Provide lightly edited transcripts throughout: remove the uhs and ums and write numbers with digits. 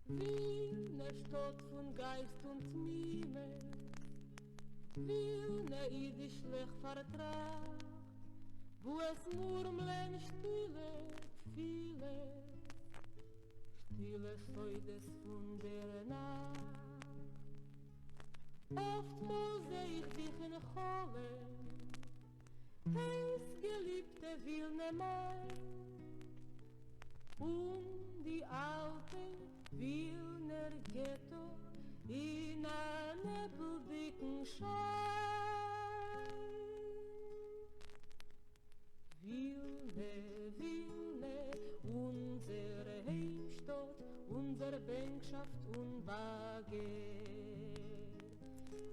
Wilne Stadt von Geist und Mime, Wilne idischlich Vertrag, wo es murmeln viele Säudes von der Nacht. Oftmals seh ich dich in Chole, heiß geliebte Wilne mein, und die alte Wilner Ghetto in a nebeldicken Schein. Wilne, Wilne, unsere Heimstatt, unsere Bänkschaft und Bagger.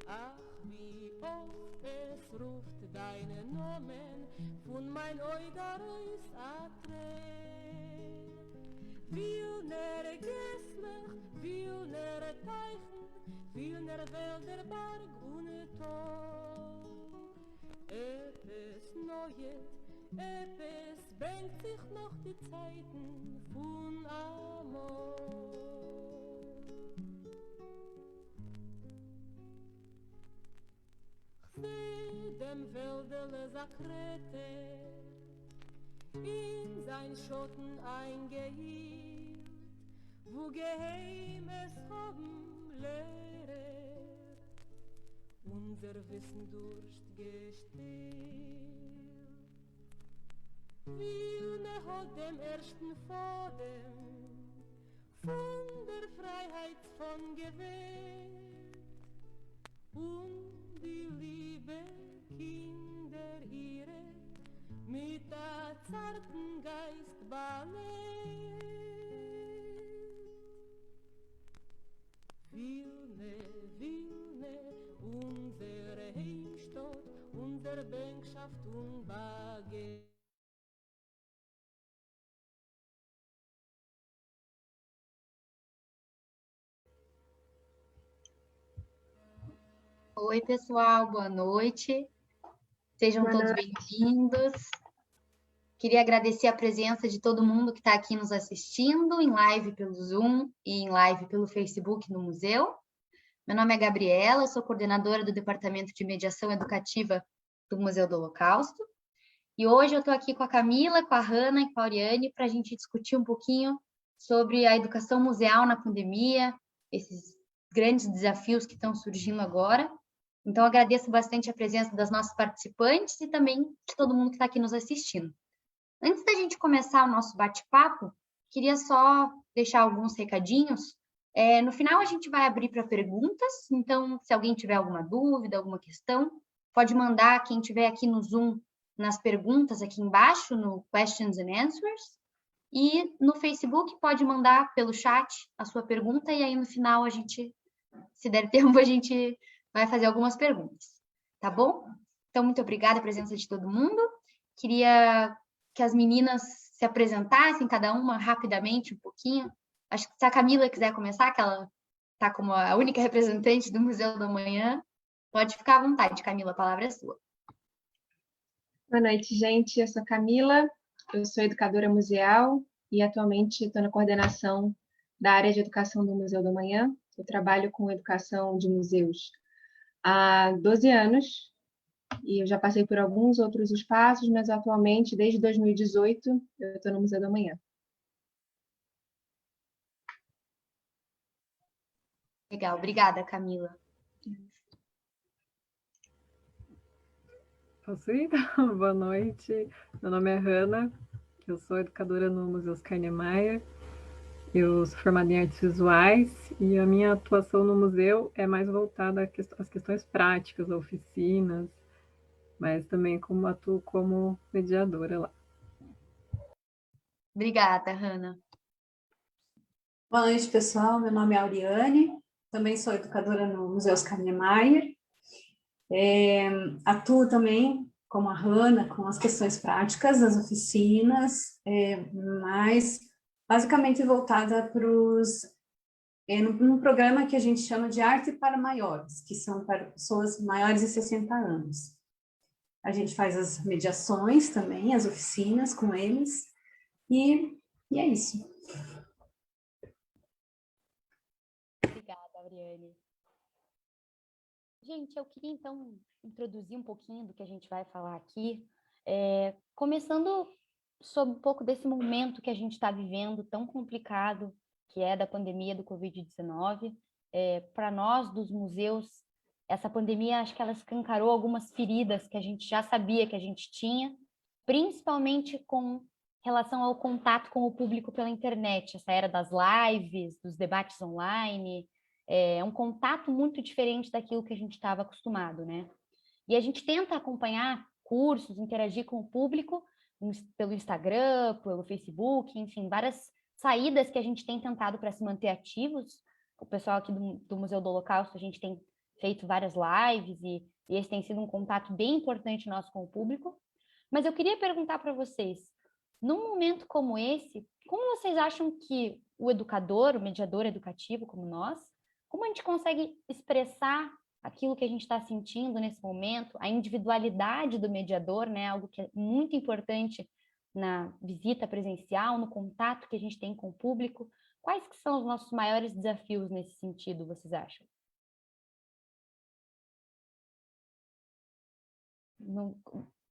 Ach, wie oft es ruft deinen Namen von mein Eugareus a Tränen. Wilner Gesslich, Wilner Teichen, Wilner Wälder, Berg und Tor. Etwas Neues, etwas bringt sich noch die Zeiten von Amor. Ich seh dem Wälderle Sakrete in sein Schotten eingehielt, wo geheim es haben Lehrer unser Wissen Durst gestillt. Wilne hat dem ersten Faden von der Freiheit von gewählt und die liebe Kinder ihre mit der zarten Geist ballet. Wilne, Wilne, unsere Heimstatt, unsere Bänkschaft und Bagger. Oi, pessoal, boa noite. Sejam todos bem-vindos. Queria agradecer a presença de todo mundo que está aqui nos assistindo, em live pelo Zoom e em live pelo Facebook no museu. Meu nome é Gabriela, eu sou coordenadora do Departamento de Mediação Educativa do Museu do Holocausto. E hoje eu estou aqui com a Camila, com a Hanna e com a Oriane para a gente discutir um pouquinho sobre a educação museal na pandemia, esses grandes desafios que estão surgindo agora. Então, agradeço bastante a presença das nossas participantes e também de todo mundo que está aqui nos assistindo. Antes da gente começar o nosso bate-papo, queria só deixar alguns recadinhos. No final, a gente vai abrir para perguntas, então, se alguém tiver alguma dúvida, alguma questão, pode mandar quem estiver aqui no Zoom nas perguntas aqui embaixo, no Questions and Answers, e no Facebook pode mandar pelo chat a sua pergunta, e aí no final a gente, se der tempo, a gente vai fazer algumas perguntas, tá bom? Então, muito obrigada a presença de todo mundo. Queria que as meninas se apresentassem, cada uma rapidamente, um pouquinho. Acho que se a Camila quiser começar, que ela está como a única representante do Museu da Manhã, pode ficar à vontade, Camila, a palavra é sua. Boa noite, gente. Eu sou Camila, eu sou educadora museal e atualmente estou na coordenação da área de educação do Museu da Manhã. Eu trabalho com educação de museus há 12 anos e eu já passei por alguns outros espaços, mas atualmente, desde 2018, eu estou no Museu da Manhã. Legal, obrigada, Camila. Posso ir? Boa noite, meu nome é Hanna, eu sou educadora no Museu Oscar Niemeyer, eu sou formada em artes visuais e a minha atuação no museu é mais voltada às questões práticas, oficinas, mas também atuo como mediadora lá. Obrigada, Hanna. Boa noite, pessoal. Meu nome é Auriane, também sou educadora no Museu Oscar Niemeyer. Atuo também, como a Hanna, com as questões práticas das oficinas, mas basicamente voltada para os num programa que a gente chama de Arte para Maiores, que são para pessoas maiores de 60 anos. A gente faz as mediações também, as oficinas com eles, e é isso. Obrigada, Auriane. Gente, eu queria então introduzir um pouquinho do que a gente vai falar aqui, começando sobre um pouco desse momento que a gente está vivendo, tão complicado, que é da pandemia do Covid-19. Para nós, dos museus, essa pandemia, acho que ela escancarou algumas feridas que a gente já sabia que a gente tinha, principalmente com relação ao contato com o público pela internet, essa era das lives, dos debates online, é um contato muito diferente daquilo que a gente estava acostumado, né? E a gente tenta acompanhar cursos, interagir com o público pelo Instagram, pelo Facebook, enfim, várias saídas que a gente tem tentado para se manter ativos. O pessoal aqui do Museu do Holocausto, a gente tem feito várias lives e esse tem sido um contato bem importante nosso com o público. Mas eu queria perguntar para vocês, num momento como esse, como vocês acham que o educador, o mediador educativo como nós, como a gente consegue expressar aquilo que a gente está sentindo nesse momento, a individualidade do mediador, né, algo que é muito importante na visita presencial, no contato que a gente tem com o público. Quais que são os nossos maiores desafios nesse sentido, vocês acham?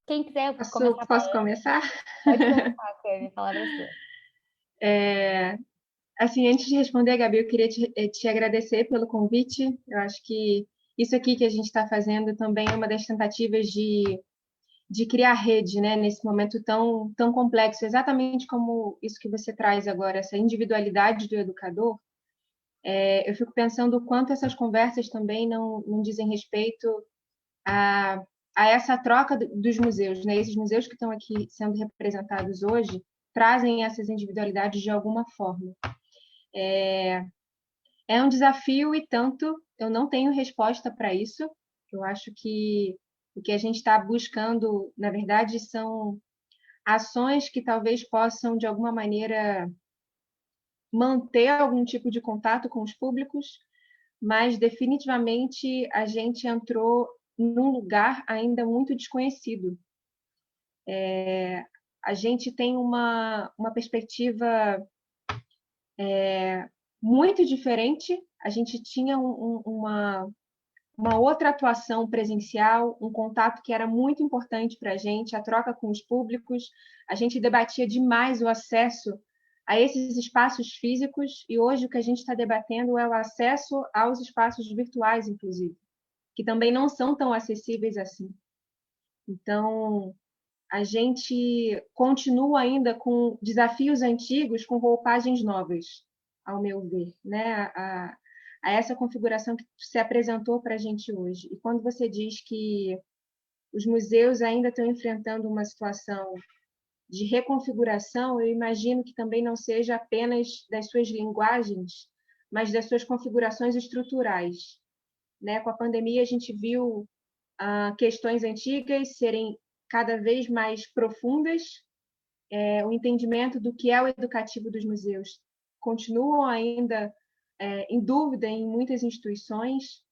Quem quiser começar. Posso começar? Pode começar, Cami, a palavra é sua. Assim, antes de responder, Gabi, eu queria te agradecer pelo convite. Eu acho que isso aqui que a gente está fazendo também é uma das tentativas de criar rede, né, nesse momento tão complexo, exatamente como isso que você traz agora, essa individualidade do educador. Eu fico pensando o quanto essas conversas também não dizem respeito a essa troca dos museus, né? Esses museus que estão aqui sendo representados hoje trazem essas individualidades de alguma forma. É um desafio e tanto, eu não tenho resposta para isso. Eu acho que o que a gente está buscando, na verdade, são ações que talvez possam, de alguma maneira, manter algum tipo de contato com os públicos, mas definitivamente a gente entrou num lugar ainda muito desconhecido. A gente tem uma perspectiva muito diferente. A gente tinha uma outra atuação presencial, um contato que era muito importante para a gente, a troca com os públicos. A gente debatia demais o acesso a esses espaços físicos, e hoje o que a gente está debatendo é o acesso aos espaços virtuais, inclusive, que também não são tão acessíveis assim. Então, a gente continua ainda com desafios antigos, com roupagens novas, ao meu ver, né? A essa configuração que se apresentou para a gente hoje. E quando você diz que os museus ainda estão enfrentando uma situação de reconfiguração, eu imagino que também não seja apenas das suas linguagens, mas das suas configurações estruturais, né? Com a pandemia, a gente viu questões antigas serem cada vez mais profundas, o entendimento do que é o educativo dos museus continuam ainda em dúvida em muitas instituições.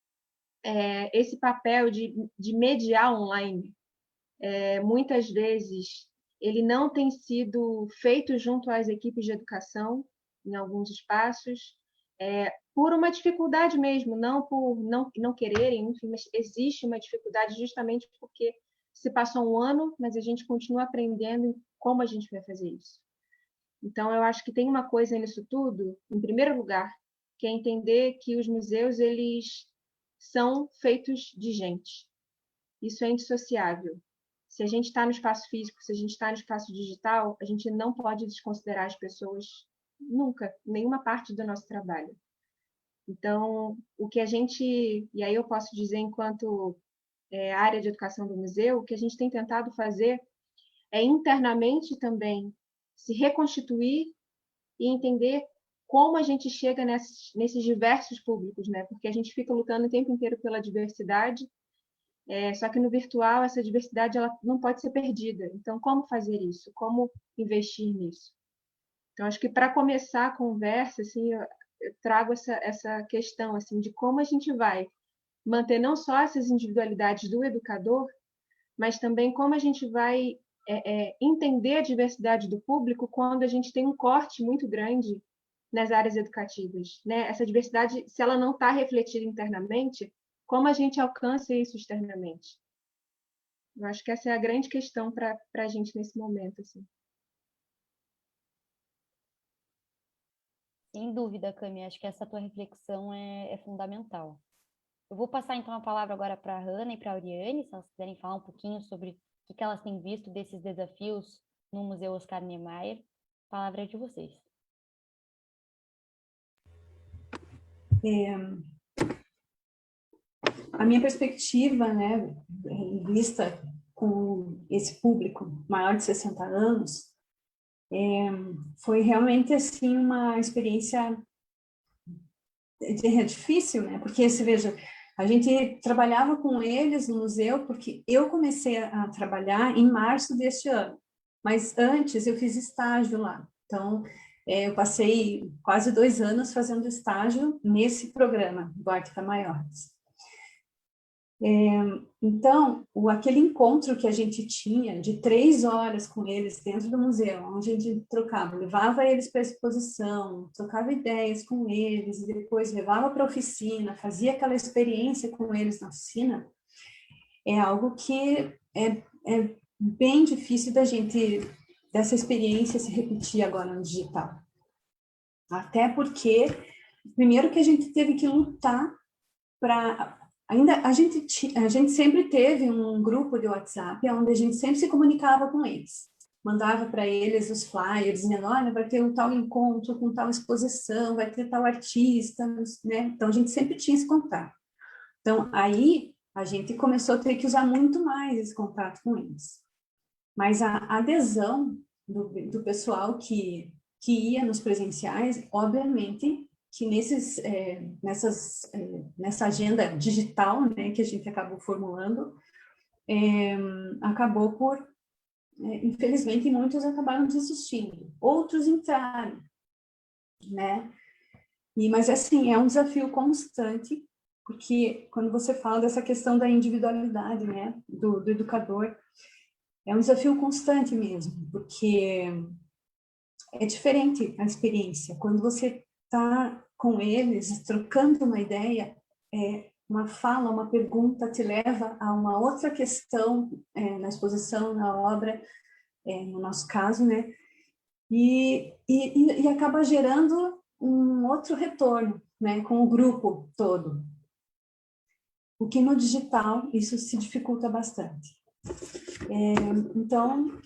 Esse papel de mediar online, muitas vezes, ele não tem sido feito junto às equipes de educação, em alguns espaços, por uma dificuldade mesmo, não por não quererem, enfim, mas existe uma dificuldade justamente porque se passou um ano, mas a gente continua aprendendo como a gente vai fazer isso. Então, eu acho que tem uma coisa nisso tudo, em primeiro lugar, que é entender que os museus, eles são feitos de gente. Isso é indissociável. Se a gente está no espaço físico, se a gente está no espaço digital, a gente não pode desconsiderar as pessoas nunca, nenhuma parte do nosso trabalho. Então, o que a gente, e aí eu posso dizer enquanto área de educação do museu, o que a gente tem tentado fazer é internamente também se reconstituir e entender como a gente chega nesses diversos públicos, né? Porque a gente fica lutando o tempo inteiro pela diversidade, só que no virtual essa diversidade ela não pode ser perdida. Então, como fazer isso? Como investir nisso? Então, acho que para começar a conversa, assim, eu trago essa questão assim, de como a gente vai manter não só essas individualidades do educador, mas também como a gente vai entender a diversidade do público quando a gente tem um corte muito grande nas áreas educativas, né? Essa diversidade, se ela não está refletida internamente, como a gente alcança isso externamente? Eu acho que essa é a grande questão para a gente nesse momento, assim. Sem dúvida, Cami, acho que essa tua reflexão é fundamental. Eu vou passar então a palavra agora para a Hannah e para a Auriane, se elas quiserem falar um pouquinho sobre o que elas têm visto desses desafios no Museu Oscar Niemeyer. A palavra é de vocês. A minha perspectiva, né, vista com esse público maior de 60 anos, foi realmente assim uma experiência difícil, né? Porque você veja, a gente trabalhava com eles no museu porque eu comecei a trabalhar em março deste ano, mas antes eu fiz estágio lá. Então, eu passei quase 2 anos fazendo estágio nesse programa do Arte para Maiores. Então, aquele encontro que a gente tinha de 3 horas com eles dentro do museu, onde a gente trocava, levava eles para a exposição, trocava ideias com eles, e depois levava para a oficina, fazia aquela experiência com eles na oficina, é algo que é bem difícil dessa experiência se repetir agora no digital. Até porque, primeiro que a gente teve que lutar para... a gente sempre teve um grupo de WhatsApp onde a gente sempre se comunicava com eles. Mandava para eles os flyers, dizendo, olha, vai ter um tal encontro com tal exposição, vai ter tal artista, né? Então, a gente sempre tinha esse contato. Então, aí, a gente começou a ter que usar muito mais esse contato com eles. Mas a adesão do pessoal que ia nos presenciais, obviamente, que nessa agenda digital, né, que a gente acabou formulando, acabou por, infelizmente, muitos acabaram desistindo, outros entraram, né? Mas, assim, é um desafio constante, porque quando você fala dessa questão da individualidade, né, do educador, é um desafio constante mesmo, porque é diferente a experiência. Quando você está com eles, trocando uma ideia, uma fala, uma pergunta te leva a uma outra questão na exposição, na obra, no nosso caso, né? E acaba gerando um outro retorno, né? Com o grupo todo. O que no digital, isso se dificulta bastante. Então,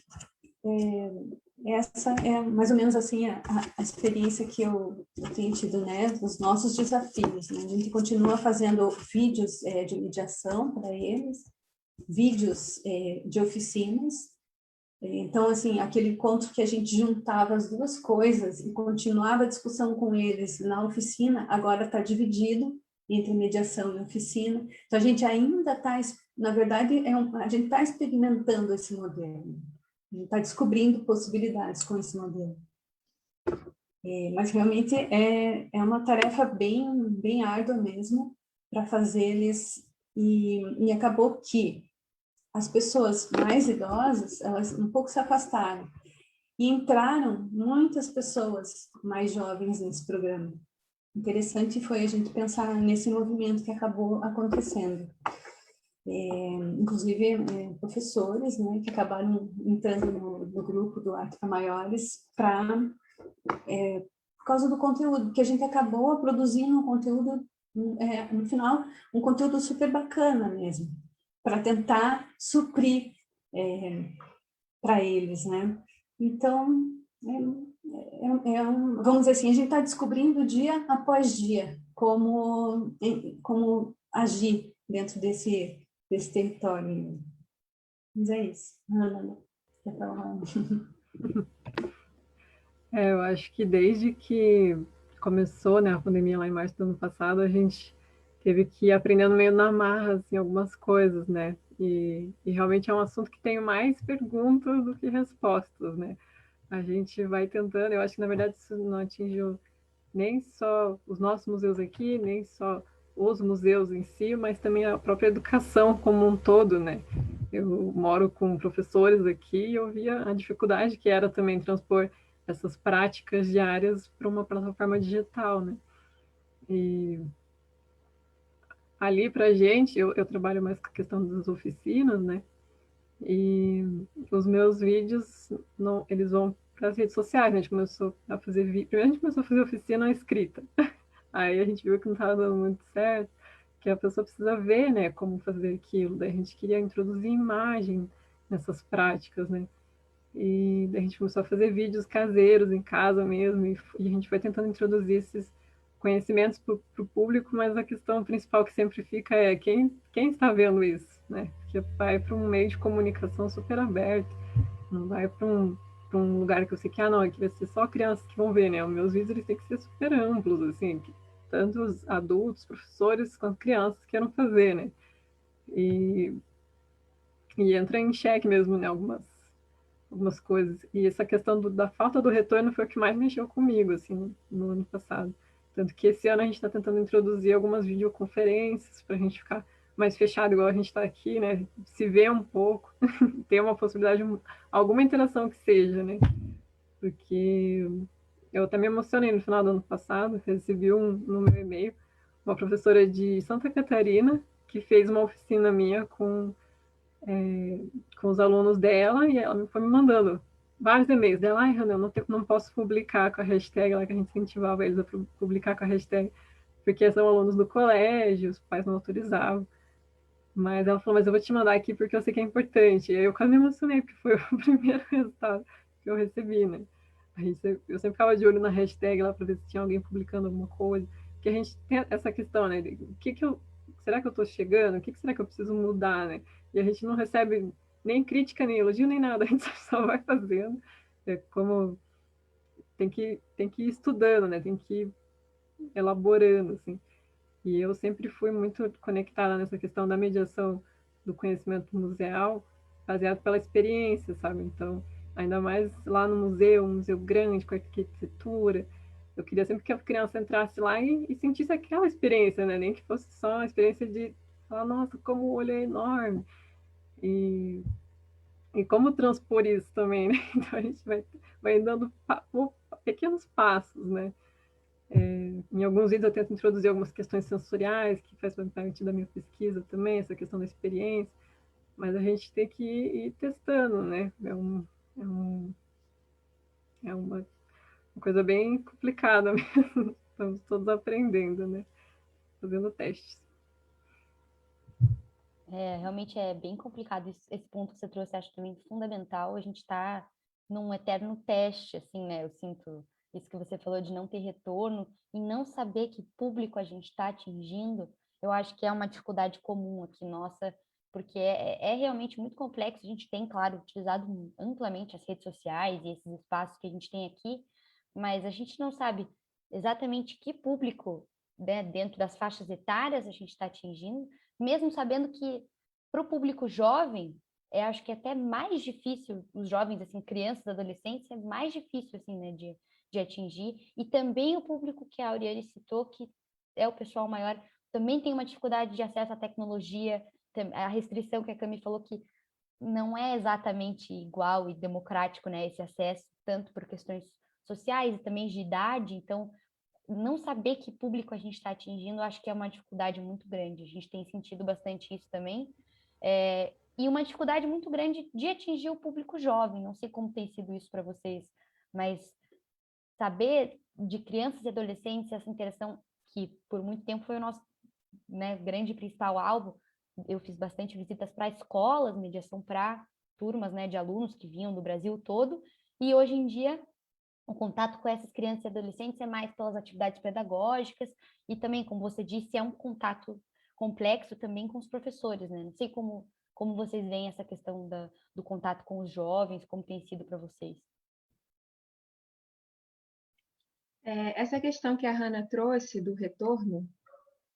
essa é mais ou menos assim a experiência que eu tenho tido, né, dos nossos desafios, né? A gente continua fazendo vídeos de mediação para eles, vídeos de oficinas. Então, assim, aquele encontro que a gente juntava as duas coisas e continuava a discussão com eles na oficina, agora está dividido entre mediação e oficina. Então, a gente ainda está, na verdade, a gente está experimentando esse modelo. A gente está descobrindo possibilidades com esse modelo. Mas realmente é uma tarefa bem árdua mesmo para fazer eles, e acabou que as pessoas mais idosas, elas um pouco se afastaram, e entraram muitas pessoas mais jovens nesse programa. Interessante foi a gente pensar nesse movimento que acabou acontecendo. Inclusive professores, né, que acabaram entrando no grupo do Arte para Maiores por causa do conteúdo, que a gente acabou produzindo um conteúdo, no final, um conteúdo super bacana mesmo, para tentar suprir para eles, né? Então, vamos dizer assim, a gente está descobrindo dia após dia como agir dentro desse território. Mas é isso. Ana, quer falar? Eu acho que desde que começou, né, a pandemia lá em março do ano passado, a gente teve que ir aprendendo meio na marra, assim, algumas coisas, né? E realmente é um assunto que tem mais perguntas do que respostas, né? A gente vai tentando, eu acho que na verdade isso não atingiu nem só os nossos museus aqui, nem só os museus em si, mas também a própria educação como um todo, né? Eu moro com professores aqui e eu via a dificuldade que era também transpor essas práticas diárias para uma plataforma digital, né? E ali para a gente, eu trabalho mais com a questão das oficinas, né? E os meus vídeos, não, eles vão para as redes sociais, né? A gente começou a fazer primeiro a gente começou a fazer oficina escrita. Aí a gente viu que não estava dando muito certo, que a pessoa precisa ver, né, como fazer aquilo. Daí a gente queria introduzir imagem nessas práticas, né? E daí a gente começou a fazer vídeos caseiros em casa mesmo, e a gente foi tentando introduzir esses conhecimentos para o público, mas a questão principal que sempre fica é quem está vendo isso, né? Porque vai para um meio de comunicação super aberto, não vai para um lugar que eu sei que, não, aqui vai ser só crianças que vão ver, né? Os meus vídeos eles têm que ser super amplos, assim, que tanto os adultos, professores, quanto crianças queiram fazer, né? E, e entra em xeque mesmo, né? Algumas coisas. E essa questão da falta do retorno foi o que mais mexeu comigo, assim, no ano passado. Tanto que esse ano a gente está tentando introduzir algumas videoconferências para a gente ficar mais fechado, igual a gente está aqui, né? Se ver um pouco, ter uma possibilidade, alguma interação que seja, né? Porque eu até me emocionei no final do ano passado, recebi no meu e-mail uma professora de Santa Catarina que fez uma oficina minha com os alunos dela, e ela foi me mandando vários e-mails dela. Ai, Hannah, eu não posso publicar com a hashtag lá, que a gente incentivava eles a publicar com a hashtag, porque são alunos do colégio, os pais não autorizavam. Mas ela falou, mas eu vou te mandar aqui porque eu sei que é importante. E aí eu quase me emocionei, porque foi o primeiro resultado que eu recebi, né? Eu sempre ficava de olho na hashtag lá para ver se tinha alguém publicando alguma coisa. Porque a gente tem essa questão, né? De, será que eu estou chegando? O que será que eu preciso mudar, né? E a gente não recebe nem crítica, nem elogio, nem nada. A gente só vai fazendo. É como tem que ir estudando, né? Tem que ir elaborando, assim. E eu sempre fui muito conectada nessa questão da mediação do conhecimento museal, baseado pela experiência, sabe? Então, ainda mais lá no museu, um museu grande, com arquitetura, eu queria sempre que a criança entrasse lá e sentisse aquela experiência, né? Nem que fosse só a experiência de falar, nossa, como o olho é enorme. E, e como transpor isso também, né? Então, a gente vai dando pequenos passos, né? Em alguns vídeos eu tento introduzir algumas questões sensoriais, que faz parte da minha pesquisa também, essa questão da experiência, mas a gente tem que ir testando, né? É, um, é uma coisa bem complicada mesmo. Estamos todos aprendendo, né? Fazendo testes. Realmente é bem complicado esse ponto que você trouxe, acho também fundamental. A gente está num eterno teste, assim, né? Eu sinto isso que você falou de não ter retorno e não saber que público a gente está atingindo. Eu acho que é uma dificuldade comum aqui nossa, porque é realmente muito complexo. A gente tem, claro, utilizado amplamente as redes sociais e esses espaços que a gente tem aqui, mas a gente não sabe exatamente que público, né, dentro das faixas etárias a gente está atingindo, mesmo sabendo que para o público jovem, acho que é até mais difícil, os jovens, assim, crianças, adolescentes, é mais difícil, assim, né, de atingir. E também o público que a Auriane citou, que é o pessoal maior, também tem uma dificuldade de acesso à tecnologia, a restrição que a Cami falou que não é exatamente igual e democrático, né, esse acesso, tanto por questões sociais e também de idade. Então, não saber que público a gente está atingindo, acho que é uma dificuldade muito grande. A gente tem sentido bastante isso também. E uma dificuldade muito grande de atingir o público jovem. Não sei como tem sido isso para vocês, mas saber de crianças e adolescentes essa interação que por muito tempo foi o nosso, né, grande principal alvo. Eu fiz bastante visitas para escolas, mediação para turmas, né, de alunos que vinham do Brasil todo, e hoje em dia o contato com essas crianças e adolescentes é mais pelas atividades pedagógicas e também, como você disse, é um contato complexo também com os professores, né? Não sei como vocês veem essa questão do contato com os jovens, como tem sido para vocês. Essa questão que a Hannah trouxe do retorno,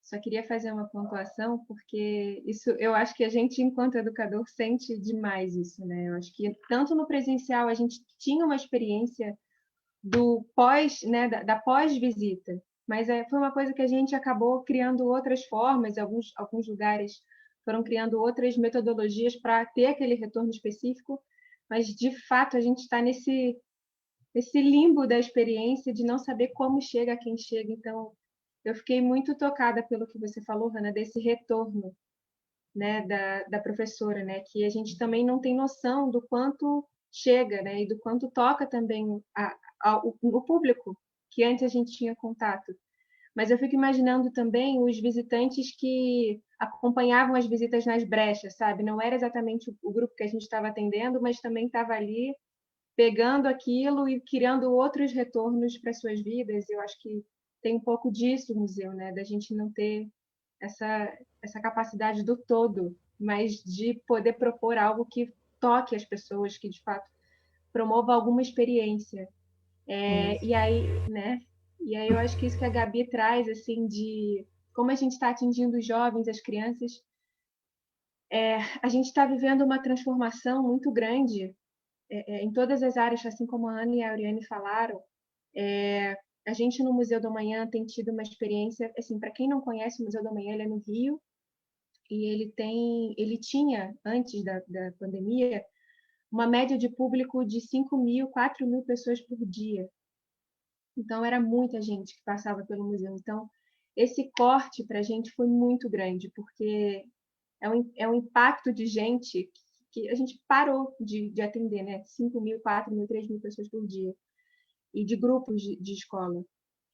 só queria fazer uma pontuação, porque isso eu acho que a gente, enquanto educador, sente demais isso, né? Eu acho que tanto no presencial a gente tinha uma experiência do pós, né, da pós-visita. Mas foi uma coisa que a gente acabou criando outras formas, alguns lugares foram criando outras metodologias para ter aquele retorno específico, mas, de fato, a gente está nesse limbo da experiência de não saber como chega a quem chega. Então, eu fiquei muito tocada pelo que você falou, Hannah, desse retorno, né, da professora, né, que a gente também não tem noção do quanto chega, né, e do quanto toca também o público que antes a gente tinha contato. Mas eu fico imaginando também os visitantes que acompanhavam as visitas nas brechas, sabe? Não era exatamente o grupo que a gente estava atendendo, mas também estava ali pegando aquilo e criando outros retornos para suas vidas. Eu acho que tem um pouco disso o museu, né? Da gente não ter essa capacidade do todo, mas de poder propor algo que toque as pessoas, que de fato promova alguma experiência. E aí, né? E aí eu acho que isso que a Gabi traz, assim, de como a gente está atingindo os jovens, as crianças, a gente está vivendo uma transformação muito grande em todas as áreas, assim como a Ana e a Ariane falaram. A gente no Museu do Amanhã tem tido uma experiência, assim, para quem não conhece o Museu do Amanhã, ele é no Rio, e ele tinha, antes da pandemia, uma média de público de 5.000, 4.000 pessoas por dia. Então, era muita gente que passava pelo museu. Então, esse corte para a gente foi muito grande, porque é um impacto de gente que a gente parou de atender, né? 5.000, 4.000, 3.000 pessoas por dia, e de grupos de escola.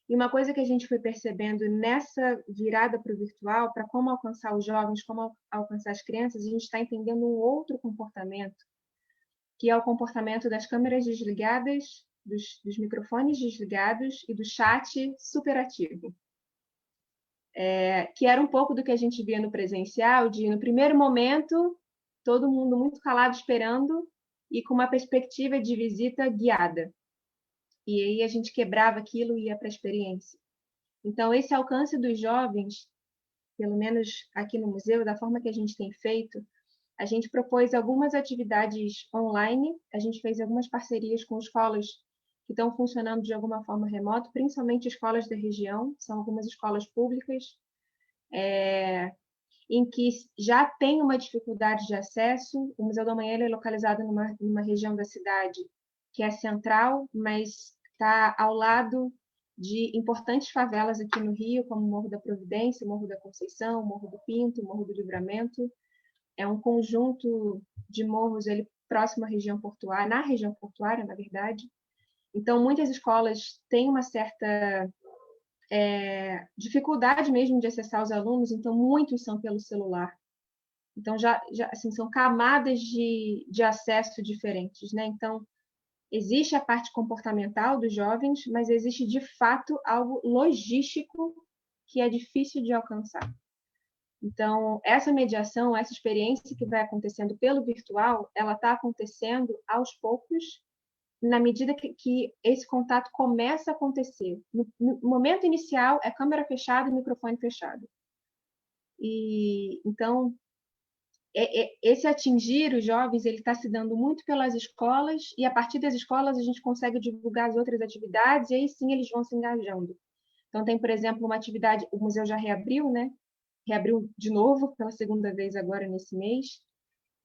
E uma coisa que a gente foi percebendo nessa virada para o virtual, para como alcançar os jovens, como alcançar as crianças, a gente está entendendo um outro comportamento, que é o comportamento das câmeras desligadas, dos microfones desligados e do chat superativo. Que era um pouco do que a gente via no presencial, de no primeiro momento, todo mundo muito calado esperando e com uma perspectiva de visita guiada. E aí a gente quebrava aquilo e ia para a experiência. Então, esse alcance dos jovens, pelo menos aqui no museu, da forma que a gente tem feito, a gente propôs algumas atividades online, a gente fez algumas parcerias com escolas que estão funcionando de alguma forma remoto, principalmente escolas da região, são algumas escolas públicas, em que já tem uma dificuldade de acesso. O Museu do Amanhã é localizado numa região da cidade que é central, mas está ao lado de importantes favelas aqui no Rio, como o Morro da Providência, o Morro da Conceição, o Morro do Pinto, o Morro do Livramento. É um conjunto de morros próximo à região portuária, na região portuária, na verdade. Então, muitas escolas têm uma certa dificuldade mesmo de acessar os alunos, então muitos são pelo celular. Então, já assim, são camadas de acesso diferentes, né? Então, existe a parte comportamental dos jovens, mas existe, de fato, algo logístico que é difícil de alcançar. Então, essa mediação, essa experiência que vai acontecendo pelo virtual, ela está acontecendo aos poucos, na medida que esse contato começa a acontecer. No momento inicial, é câmera fechada e microfone fechado. E, então, esse atingir os jovens, ele está se dando muito pelas escolas, e a partir das escolas a gente consegue divulgar as outras atividades, e aí sim eles vão se engajando. Então, tem, por exemplo, uma atividade, o museu já reabriu, né? Reabriu de novo, pela segunda vez agora nesse mês,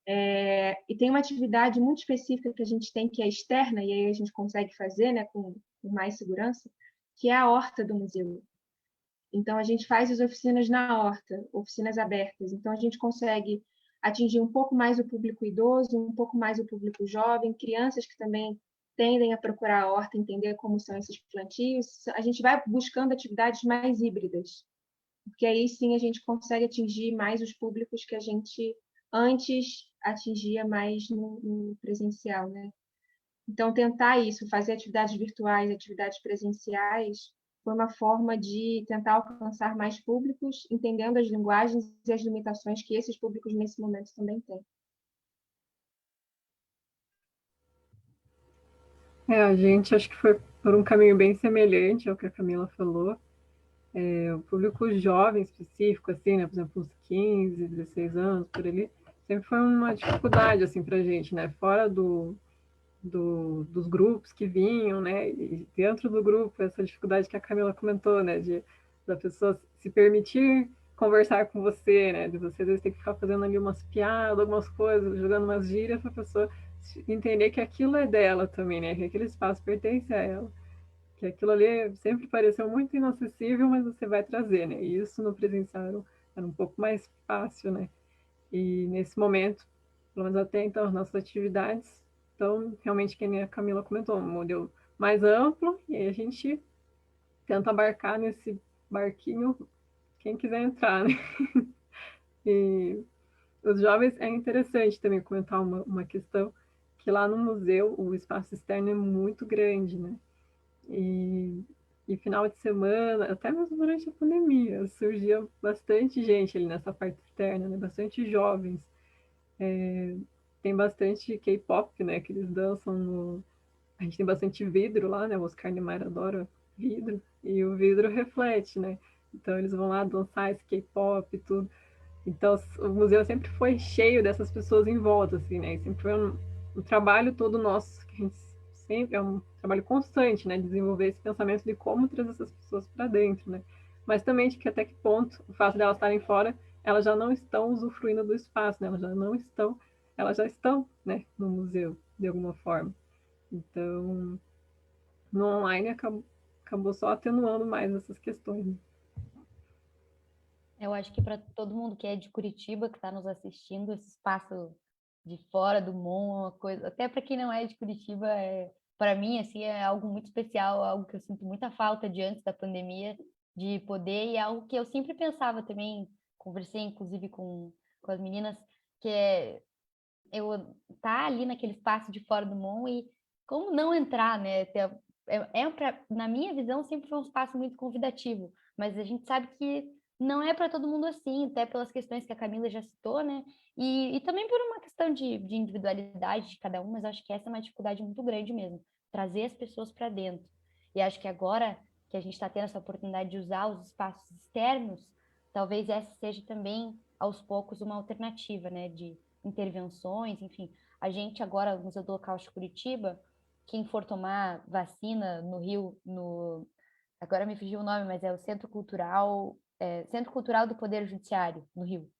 e tem uma atividade muito específica que a gente tem, que é externa, e aí a gente consegue fazer, né, com mais segurança, que é a horta do museu. Então, a gente faz as oficinas na horta, oficinas abertas. Então, a gente consegue atingir um pouco mais o público idoso, um pouco mais o público jovem, crianças que também tendem a procurar a horta, entender como são esses plantios. A gente vai buscando atividades mais híbridas, porque aí sim a gente consegue atingir mais os públicos que a gente antes atingia mais no presencial, né? Então, tentar isso, fazer atividades virtuais, atividades presenciais, foi uma forma de tentar alcançar mais públicos, entendendo as linguagens e as limitações que esses públicos nesse momento também têm. A gente acho que foi por um caminho bem semelhante ao que a Camila falou. O público jovem específico, assim, né, por exemplo, uns 15, 16 anos, por ali, sempre foi uma dificuldade, assim, pra gente, né, fora dos grupos que vinham, né? E dentro do grupo, essa dificuldade que a Camila comentou, né? Da pessoa se permitir conversar com você, né? De você às vezes ter que ficar fazendo ali umas piadas, algumas coisas, jogando umas gírias para a pessoa entender que aquilo é dela também, né? Que aquele espaço pertence a ela. Que aquilo ali sempre pareceu muito inacessível, mas você vai trazer, né? E isso no presencial era um pouco mais fácil, né? E nesse momento, pelo menos até então, as nossas atividades estão realmente, como a Camila comentou, um modelo mais amplo, e aí a gente tenta abarcar nesse barquinho quem quiser entrar, né? E os jovens, é interessante também comentar uma questão, que lá no museu o espaço externo é muito grande, né? E final de semana, até mesmo durante a pandemia, surgia bastante gente ali nessa parte externa, né? Bastante jovens. Tem bastante K-pop, né? Que eles dançam no... A gente tem bastante vidro lá, né? O Oscar Niemeyer adora vidro. E o vidro reflete, né? Então eles vão lá dançar esse K-pop e tudo. Então o museu sempre foi cheio dessas pessoas em volta, assim, né? E sempre foi um trabalho todo nosso, que a gente sempre é um trabalho constante, né? Desenvolver esse pensamento de como trazer essas pessoas para dentro, né? Mas também de que até que ponto o fato de elas estarem fora, elas já não estão usufruindo do espaço, né? Elas já estão, né, no museu de alguma forma. Então, no online acabou só atenuando mais essas questões. Né? Eu acho que para todo mundo que é de Curitiba, que está nos assistindo, esse espaço de fora do MON, uma coisa, até para quem não é de Curitiba, para mim assim é algo muito especial, algo que eu sinto muita falta de antes da pandemia, de poder, e é algo que eu sempre pensava também, conversei inclusive com as meninas, que é eu tá ali naquele espaço de fora do MON e como não entrar, né? Na minha visão, sempre foi um espaço muito convidativo, mas a gente sabe que não é para todo mundo assim, até pelas questões que a Camila já citou, né? E também por uma questão de individualidade de cada um, mas acho que essa é uma dificuldade muito grande mesmo, trazer as pessoas para dentro. E acho que agora que a gente está tendo essa oportunidade de usar os espaços externos, talvez essa seja também, aos poucos, uma alternativa, né? De intervenções, enfim. A gente agora, no Museu do Holocausto de Curitiba, quem for tomar vacina no Rio, agora me fugiu o nome, mas é o Centro Cultural do Poder Judiciário, no Rio.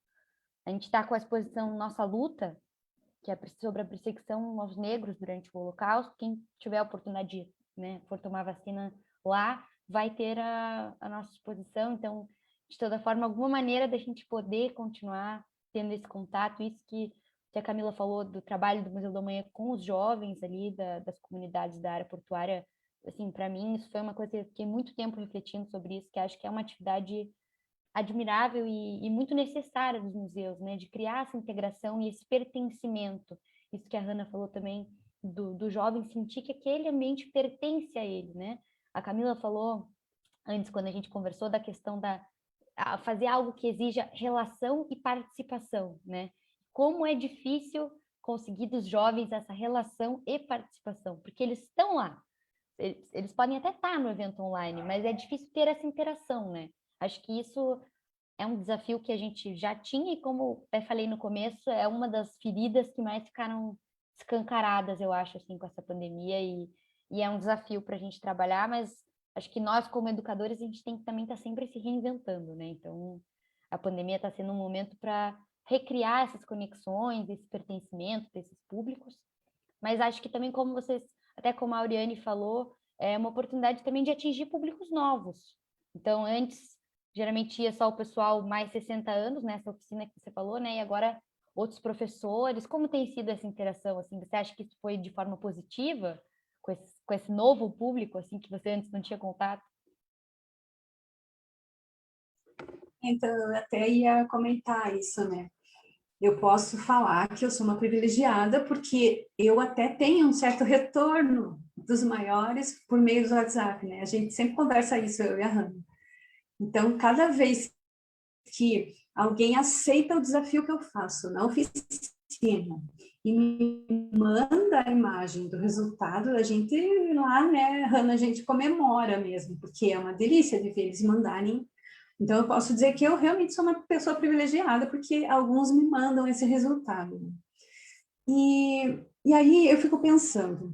A gente está com a exposição Nossa Luta, que é sobre a perseguição aos negros durante o Holocausto. Quem tiver a oportunidade de, né, for tomar vacina lá, vai ter a nossa exposição. Então, de toda forma, alguma maneira da gente poder continuar tendo esse contato, isso que a Camila falou do trabalho do Museu da Manhã com os jovens ali das comunidades da área portuária, assim, para mim isso foi uma coisa que eu fiquei muito tempo refletindo sobre isso, que acho que é uma atividade admirável e muito necessária dos museus, né, de criar essa integração e esse pertencimento, isso que a Hannah falou também, do jovem sentir que aquele ambiente pertence a ele, né? A Camila falou antes, quando a gente conversou, da questão fazer algo que exija relação e participação, né? Como é difícil conseguir dos jovens essa relação e participação, porque eles estão lá. Eles podem até estar no evento online, mas é difícil ter essa interação, né? Acho que isso é um desafio que a gente já tinha e, como eu falei no começo, é uma das feridas que mais ficaram escancaradas, eu acho, assim, com essa pandemia e é um desafio para a gente trabalhar, mas acho que nós, como educadores, a gente tem que também estar sempre se reinventando, né? Então, a pandemia está sendo um momento para recriar essas conexões, esse pertencimento desses públicos, mas acho que também, como vocês, até como a Auriane falou, é uma oportunidade também de atingir públicos novos. Então, antes, geralmente ia só o pessoal mais 60 anos, nessa oficina que você falou, né? E agora outros professores. Como tem sido essa interação, assim? Você acha que isso foi de forma positiva com esse novo público, assim, que você antes não tinha contato? Então, eu até ia comentar isso, né? Eu posso falar que eu sou uma privilegiada porque eu até tenho um certo retorno dos maiores por meio do WhatsApp, né? A gente sempre conversa isso, eu e a Hannah. Então, cada vez que alguém aceita o desafio que eu faço na oficina e me manda a imagem do resultado, a gente lá, né, Hannah, a gente comemora mesmo, porque é uma delícia de ver eles mandarem. Então, eu posso dizer que eu realmente sou uma pessoa privilegiada, porque alguns me mandam esse resultado. E E aí eu fico pensando,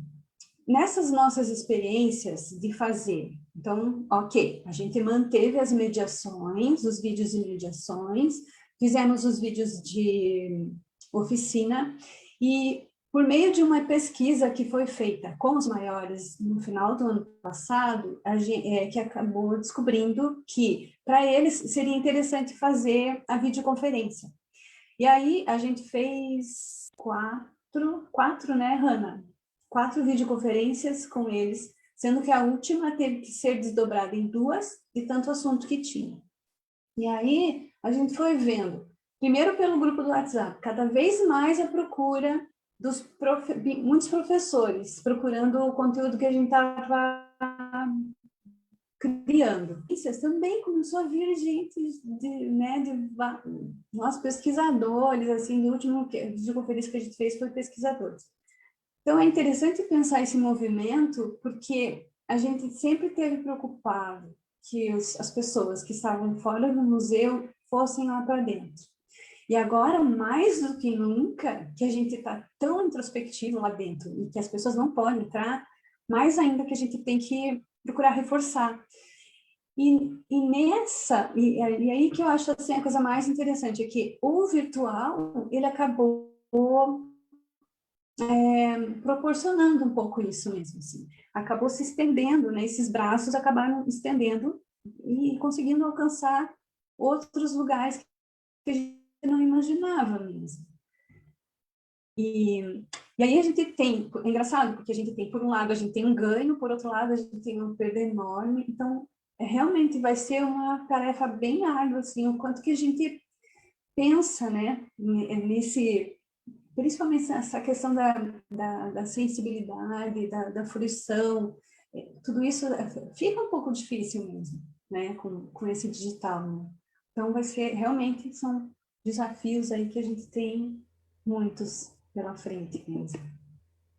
nessas nossas experiências de fazer, então, ok, a gente manteve as mediações, os vídeos de mediações, fizemos os vídeos de oficina, e por meio de uma pesquisa que foi feita com os maiores no final do ano passado, que acabou descobrindo que para eles seria interessante fazer a videoconferência. E aí a gente fez quatro, né, Hanna? 4 videoconferências com eles, sendo que a última teve que ser desdobrada em 2, de tanto assunto que tinha. E aí a gente foi vendo, primeiro pelo grupo do WhatsApp, cada vez mais a procura dos muitos professores, procurando o conteúdo que a gente estava criando. Isso também começou a vir gente nós pesquisadores, assim, o último videoconferência que a gente fez foi pesquisadores. Então, é interessante pensar esse movimento, porque a gente sempre esteve preocupado que as pessoas que estavam fora do museu fossem lá para dentro. E agora, mais do que nunca, que a gente está tão introspectivo lá dentro e que as pessoas não podem entrar, mais ainda que a gente tem que procurar reforçar. E aí que eu acho assim, a coisa mais interessante é que o virtual, ele acabou proporcionando um pouco isso mesmo, assim. Acabou se estendendo, né? Esses braços acabaram estendendo e conseguindo alcançar outros lugares que a gente não imaginava mesmo. E aí a gente tem, é engraçado, porque a gente tem, por um lado, a gente tem um ganho, por outro lado, a gente tem uma perda enorme, então, realmente vai ser uma tarefa bem árdua, assim, o quanto que a gente pensa, né, principalmente essa questão da sensibilidade, da fruição, tudo isso fica um pouco difícil mesmo, né, com esse digital, né? Então, realmente, são desafios aí que a gente tem muitos pela frente mesmo.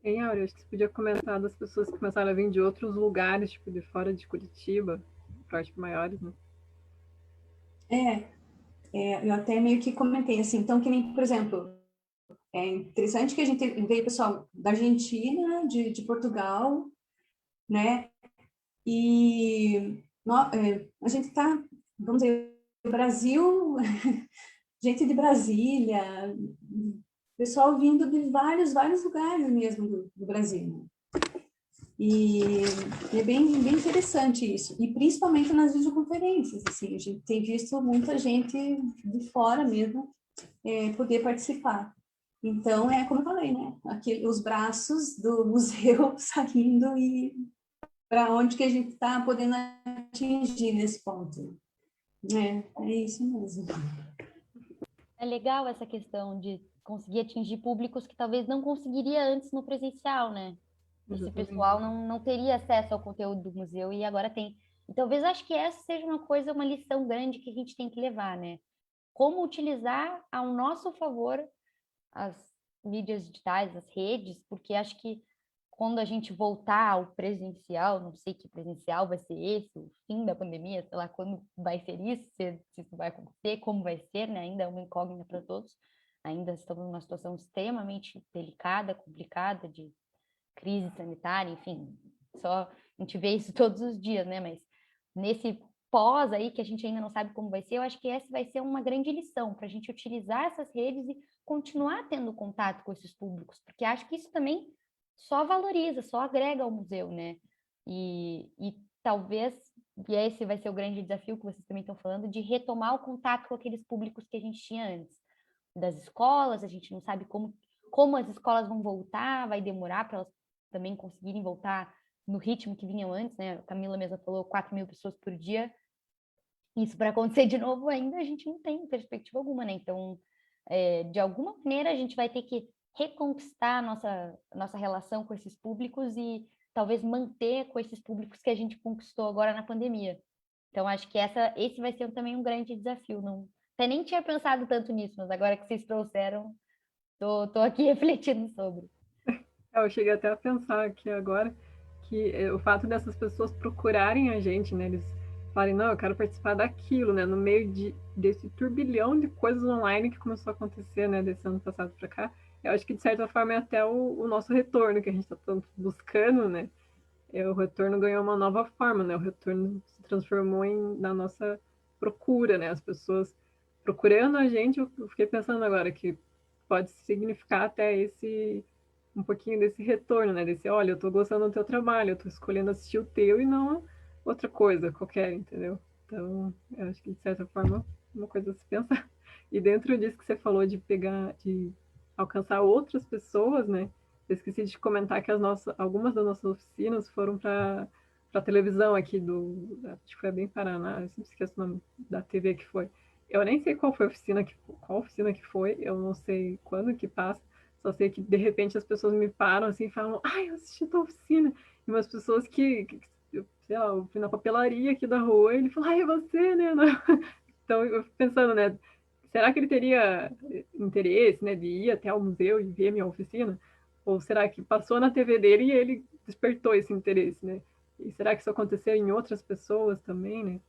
Hein, Áurea, acho que você podia comentar das pessoas que começaram a vir de outros lugares, tipo, de fora de Curitiba, para maiores, né? Eu até meio que comentei, assim, então, que nem, por exemplo, é interessante que a gente veio pessoal da Argentina, de Portugal, né? E a gente está, vamos dizer, Brasil, gente de Brasília, pessoal vindo de vários lugares mesmo do Brasil. Né? E é bem interessante isso, e principalmente nas videoconferências, assim, a gente tem visto muita gente de fora mesmo poder participar. Então, como eu falei, né? Aqui, os braços do museu saindo e para onde que a gente está podendo atingir nesse ponto. É isso mesmo. É legal essa questão de conseguir atingir públicos que talvez não conseguiria antes no presencial, né? Esse pessoal não teria acesso ao conteúdo do museu e agora tem. E talvez acho que essa seja uma lição grande que a gente tem que levar, né? Como utilizar ao nosso favor as mídias digitais, as redes, porque acho que quando a gente voltar ao presencial, não sei que presencial vai ser esse, o fim da pandemia, sei lá quando vai ser isso, se isso vai acontecer, como vai ser, né? Ainda é uma incógnita para todos. Ainda estamos numa situação extremamente delicada, complicada, de crise sanitária, enfim, só a gente vê isso todos os dias, né? Mas nesse pós aí, que a gente ainda não sabe como vai ser, eu acho que essa vai ser uma grande lição para a gente utilizar essas redes e continuar tendo contato com esses públicos, porque acho que isso também só valoriza, só agrega ao museu, né? E talvez, e esse vai ser o grande desafio que vocês também estão falando, de retomar o contato com aqueles públicos que a gente tinha antes. Das escolas, a gente não sabe como as escolas vão voltar, vai demorar para elas também conseguirem voltar no ritmo que vinham antes, né? A Camila mesma falou 4.000 pessoas por dia. Isso para acontecer de novo ainda a gente não tem perspectiva alguma, né? Então, de alguma maneira a gente vai ter que reconquistar a nossa relação com esses públicos e talvez manter com esses públicos que a gente conquistou agora na pandemia. Então, acho que esse vai ser também um grande desafio. Não, até nem tinha pensado tanto nisso, mas agora que vocês trouxeram, tô aqui refletindo sobre. Eu cheguei até a pensar aqui agora que o fato dessas pessoas procurarem a gente, né? Eles falarem, não, eu quero participar daquilo, né? No meio desse turbilhão de coisas online que começou a acontecer, né? Desse ano passado para cá. eu acho que, de certa forma, é até o nosso retorno que a gente está tanto buscando, né? O retorno ganhou uma nova forma, né? O retorno se transformou na nossa procura, né? As pessoas procurando a gente, eu fiquei pensando agora que pode significar até um pouquinho desse retorno, né? Desse, olha, eu tô gostando do teu trabalho, eu tô escolhendo assistir o teu e não outra coisa qualquer, entendeu? Então, eu acho que, de certa forma, é uma coisa a se pensar. E dentro disso que você falou de alcançar outras pessoas, né? Eu esqueci de comentar que algumas das nossas oficinas foram para a televisão aqui acho que foi bem Paraná, eu sempre esqueço o nome da TV que foi. Eu nem sei qual oficina que foi, eu não sei quando que passa, só sei que de repente as pessoas me param assim e falam, ai, eu assisti tua oficina. E umas pessoas sei lá, eu fui na papelaria aqui da rua e ele falou, ai, é você, né? Então eu fico pensando, né? Será que ele teria interesse, né, de ir até o museu e ver minha oficina? Ou será que passou na TV dele e ele despertou esse interesse, né? E será que isso aconteceu em outras pessoas também, né?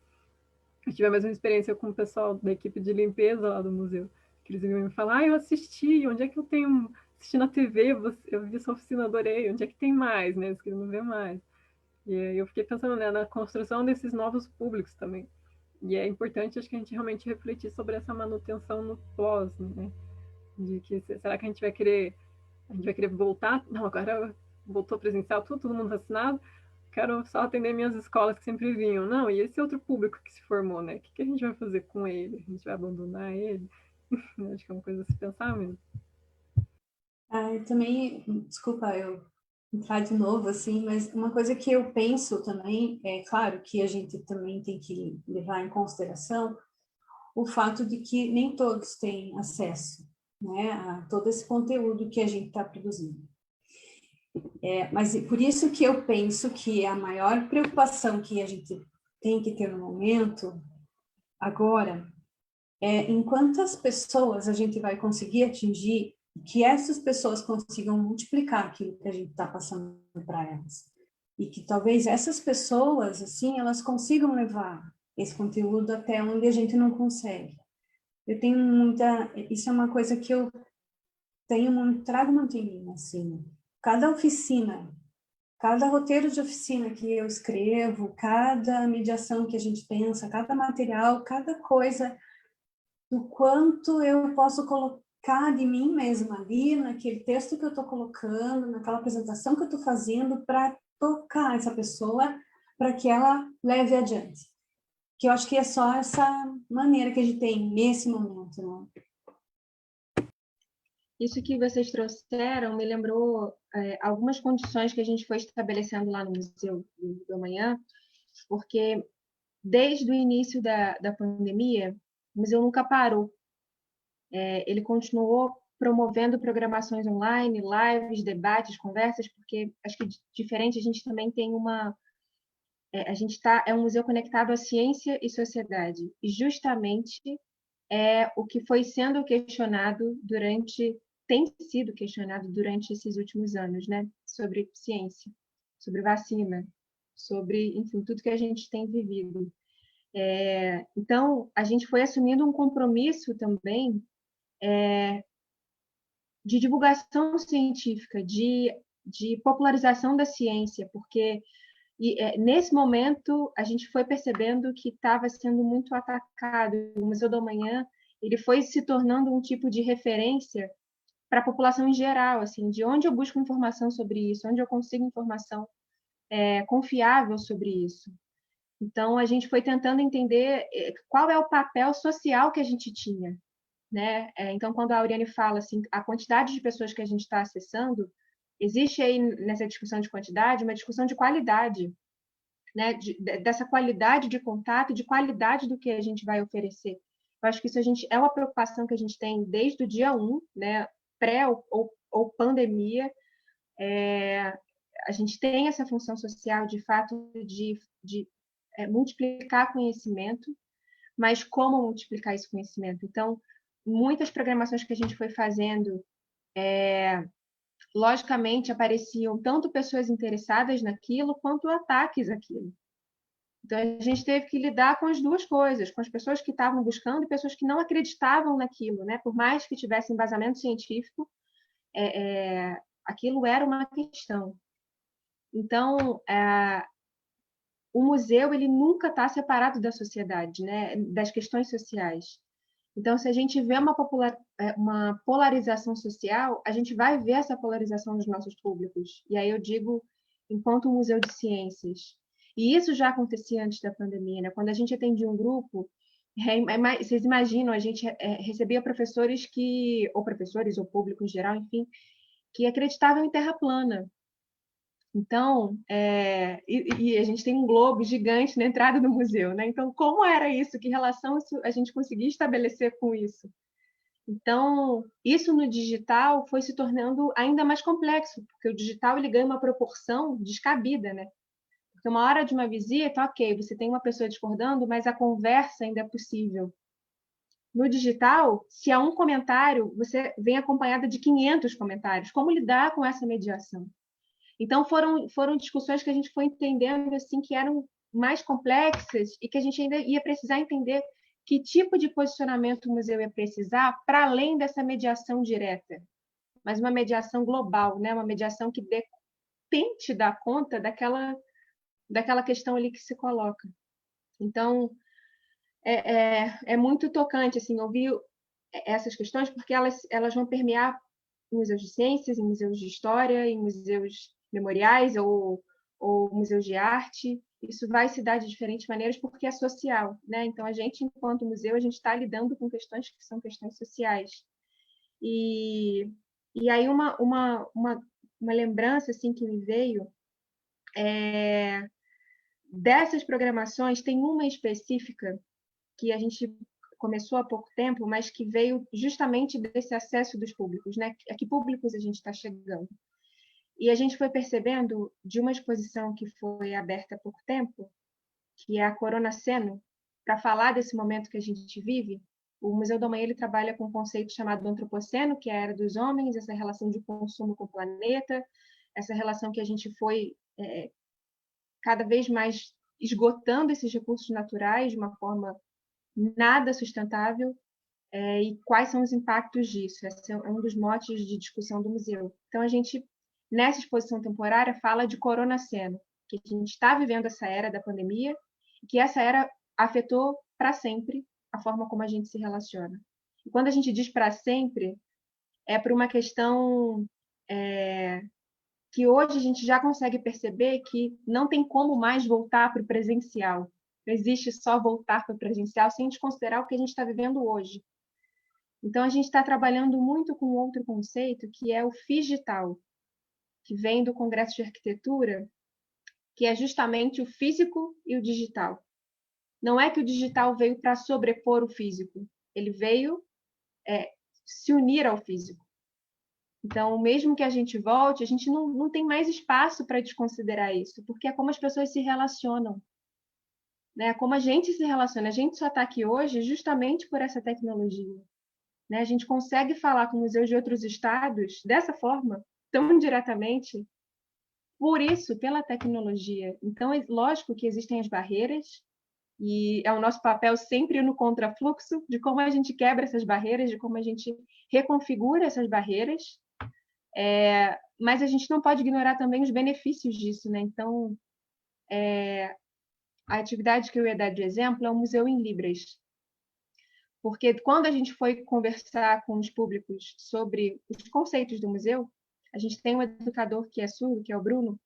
Eu tive a mesma experiência com o pessoal da equipe de limpeza lá do museu, que eles iam me falar, ah, eu assisti, onde é que eu tenho, assisti na TV, eu vi sua oficina, adorei, onde é que tem mais, né? Eles queriam ver mais. E aí eu fiquei pensando, né, na construção desses novos públicos também. E é importante, acho que a gente realmente refletir sobre essa manutenção no pós, né? De que será que a gente vai querer voltar? Não, agora voltou presencial, todo mundo vacinado, quero só atender minhas escolas que sempre vinham. Não, e esse outro público que se formou, né? O que a gente vai fazer com ele? A gente vai abandonar ele? Acho que é uma coisa a se pensar mesmo. Eu também, desculpa eu entrar de novo, assim, mas uma coisa que eu penso também, é claro que a gente também tem que levar em consideração o fato de que nem todos têm acesso, né, a todo esse conteúdo que a gente está produzindo. Mas por isso que eu penso que a maior preocupação que a gente tem que ter no momento, agora, é em quantas pessoas a gente vai conseguir atingir, que essas pessoas consigam multiplicar aquilo que a gente está passando para elas. E que talvez essas pessoas, assim, elas consigam levar esse conteúdo até onde a gente não consegue. Eu tenho isso é uma coisa que eu trago muito em mim, assim. Cada oficina, cada roteiro de oficina que eu escrevo, cada mediação que a gente pensa, cada material, cada coisa, do quanto eu posso colocar de mim mesma ali, naquele texto que eu estou colocando, naquela apresentação que eu estou fazendo, para tocar essa pessoa, para que ela leve adiante. Que eu acho que é só essa maneira que a gente tem nesse momento, né? Isso que vocês trouxeram me lembrou algumas condições que a gente foi estabelecendo lá no Museu do Amanhã, porque desde o início da pandemia, o museu nunca parou. Ele continuou promovendo programações online, lives, debates, conversas, porque acho que diferente a gente também tem a gente é um museu conectado à ciência e sociedade, e justamente é o que foi sendo questionado tem sido questionado durante esses últimos anos, né? Sobre ciência, sobre vacina, sobre, enfim, tudo que a gente tem vivido. Então, a gente foi assumindo um compromisso também de divulgação científica, de popularização da ciência, porque nesse momento a gente foi percebendo que estava sendo muito atacado. O Museu do Amanhã ele foi se tornando um tipo de referência para a população em geral, assim, de onde eu busco informação sobre isso, onde eu consigo informação confiável sobre isso. Então, a gente foi tentando entender qual é o papel social que a gente tinha, né? Então, quando a Auriane fala assim, a quantidade de pessoas que a gente está acessando, existe aí nessa discussão de quantidade uma discussão de qualidade, né? Dessa qualidade de contato, de qualidade do que a gente vai oferecer. Eu acho que isso é uma preocupação que a gente tem desde o dia 1, né? Pré ou pandemia. A gente tem essa função social, de fato, de multiplicar conhecimento, mas como multiplicar esse conhecimento? Então, muitas programações que a gente foi fazendo, logicamente, apareciam tanto pessoas interessadas naquilo, quanto ataques àquilo. Então, a gente teve que lidar com as duas coisas, com as pessoas que estavam buscando e pessoas que não acreditavam naquilo, né? Por mais que tivesse embasamento científico, aquilo era uma questão. Então, o museu ele nunca está separado da sociedade, né? Das questões sociais. Então, se a gente vê uma polarização social, a gente vai ver essa polarização nos nossos públicos. E aí eu digo, enquanto um museu de ciências. E isso já acontecia antes da pandemia, né? Quando a gente atendia um grupo, vocês imaginam, a gente recebia professores ou público em geral, enfim, que acreditavam em terra plana. Então, e a gente tem um globo gigante na entrada do museu, né? Então, como era isso? Que relação a gente conseguia estabelecer com isso? Então, isso no digital foi se tornando ainda mais complexo, porque o digital ele ganha uma proporção descabida, né? Porque uma hora de uma visita, ok, você tem uma pessoa discordando, mas a conversa ainda é possível. No digital, se há um comentário, você vem acompanhada de 500 comentários. Como lidar com essa mediação? Então, foram discussões que a gente foi entendendo assim que eram mais complexas e que a gente ainda ia precisar entender que tipo de posicionamento o museu ia precisar para além dessa mediação direta, mas uma mediação global, né? Uma mediação que tente dar conta daquela questão ali que se coloca. Então, é muito tocante assim, ouvir essas questões, porque elas vão permear em museus de ciências, em museus de história, em museus memoriais ou museus de arte. Isso vai se dar de diferentes maneiras porque é social, né? Então, a gente, enquanto museu, a gente está lidando com questões que são questões sociais. E aí uma lembrança assim que me veio dessas programações, tem uma específica que a gente começou há pouco tempo, mas que veio justamente desse acesso dos públicos, né? A que públicos a gente está chegando? E a gente foi percebendo de uma exposição que foi aberta há pouco tempo, que é a Coronaceno, para falar desse momento que a gente vive. O Museu do Amanhã ele trabalha com um conceito chamado antropoceno, que é a era dos homens, essa relação de consumo com o planeta, essa relação que a gente foi cada vez mais esgotando esses recursos naturais de uma forma nada sustentável, e quais são os impactos disso. Esse é um dos motes de discussão do museu. Então, a gente, nessa exposição temporária, fala de Coronaceno, que a gente está vivendo essa era da pandemia, e que essa era afetou para sempre a forma como a gente se relaciona. E quando a gente diz para sempre, é por uma questão que hoje a gente já consegue perceber que não tem como mais voltar para o presencial. Não existe só voltar para o presencial sem desconsiderar o que a gente está vivendo hoje. Então, a gente está trabalhando muito com outro conceito, que é o FISdital, que vem do Congresso de Arquitetura, que é justamente o físico e o digital. Não é que o digital veio para sobrepor o físico, ele veio se unir ao físico. Então, mesmo que a gente volte, a gente não tem mais espaço para desconsiderar isso, porque é como as pessoas se relacionam. Né? Como a gente se relaciona. A gente só está aqui hoje justamente por essa tecnologia. Né? A gente consegue falar com museus de outros estados dessa forma, tão diretamente, por isso, pela tecnologia. Então, é lógico que existem as barreiras, e é o nosso papel sempre ir no contrafluxo de como a gente quebra essas barreiras, de como a gente reconfigura essas barreiras, mas a gente não pode ignorar também os benefícios disso, né? Então, a atividade que eu ia dar de exemplo é o Museu em Libras, porque quando a gente foi conversar com os públicos sobre os conceitos do museu, a gente tem um educador que é surdo, que é o Bruno,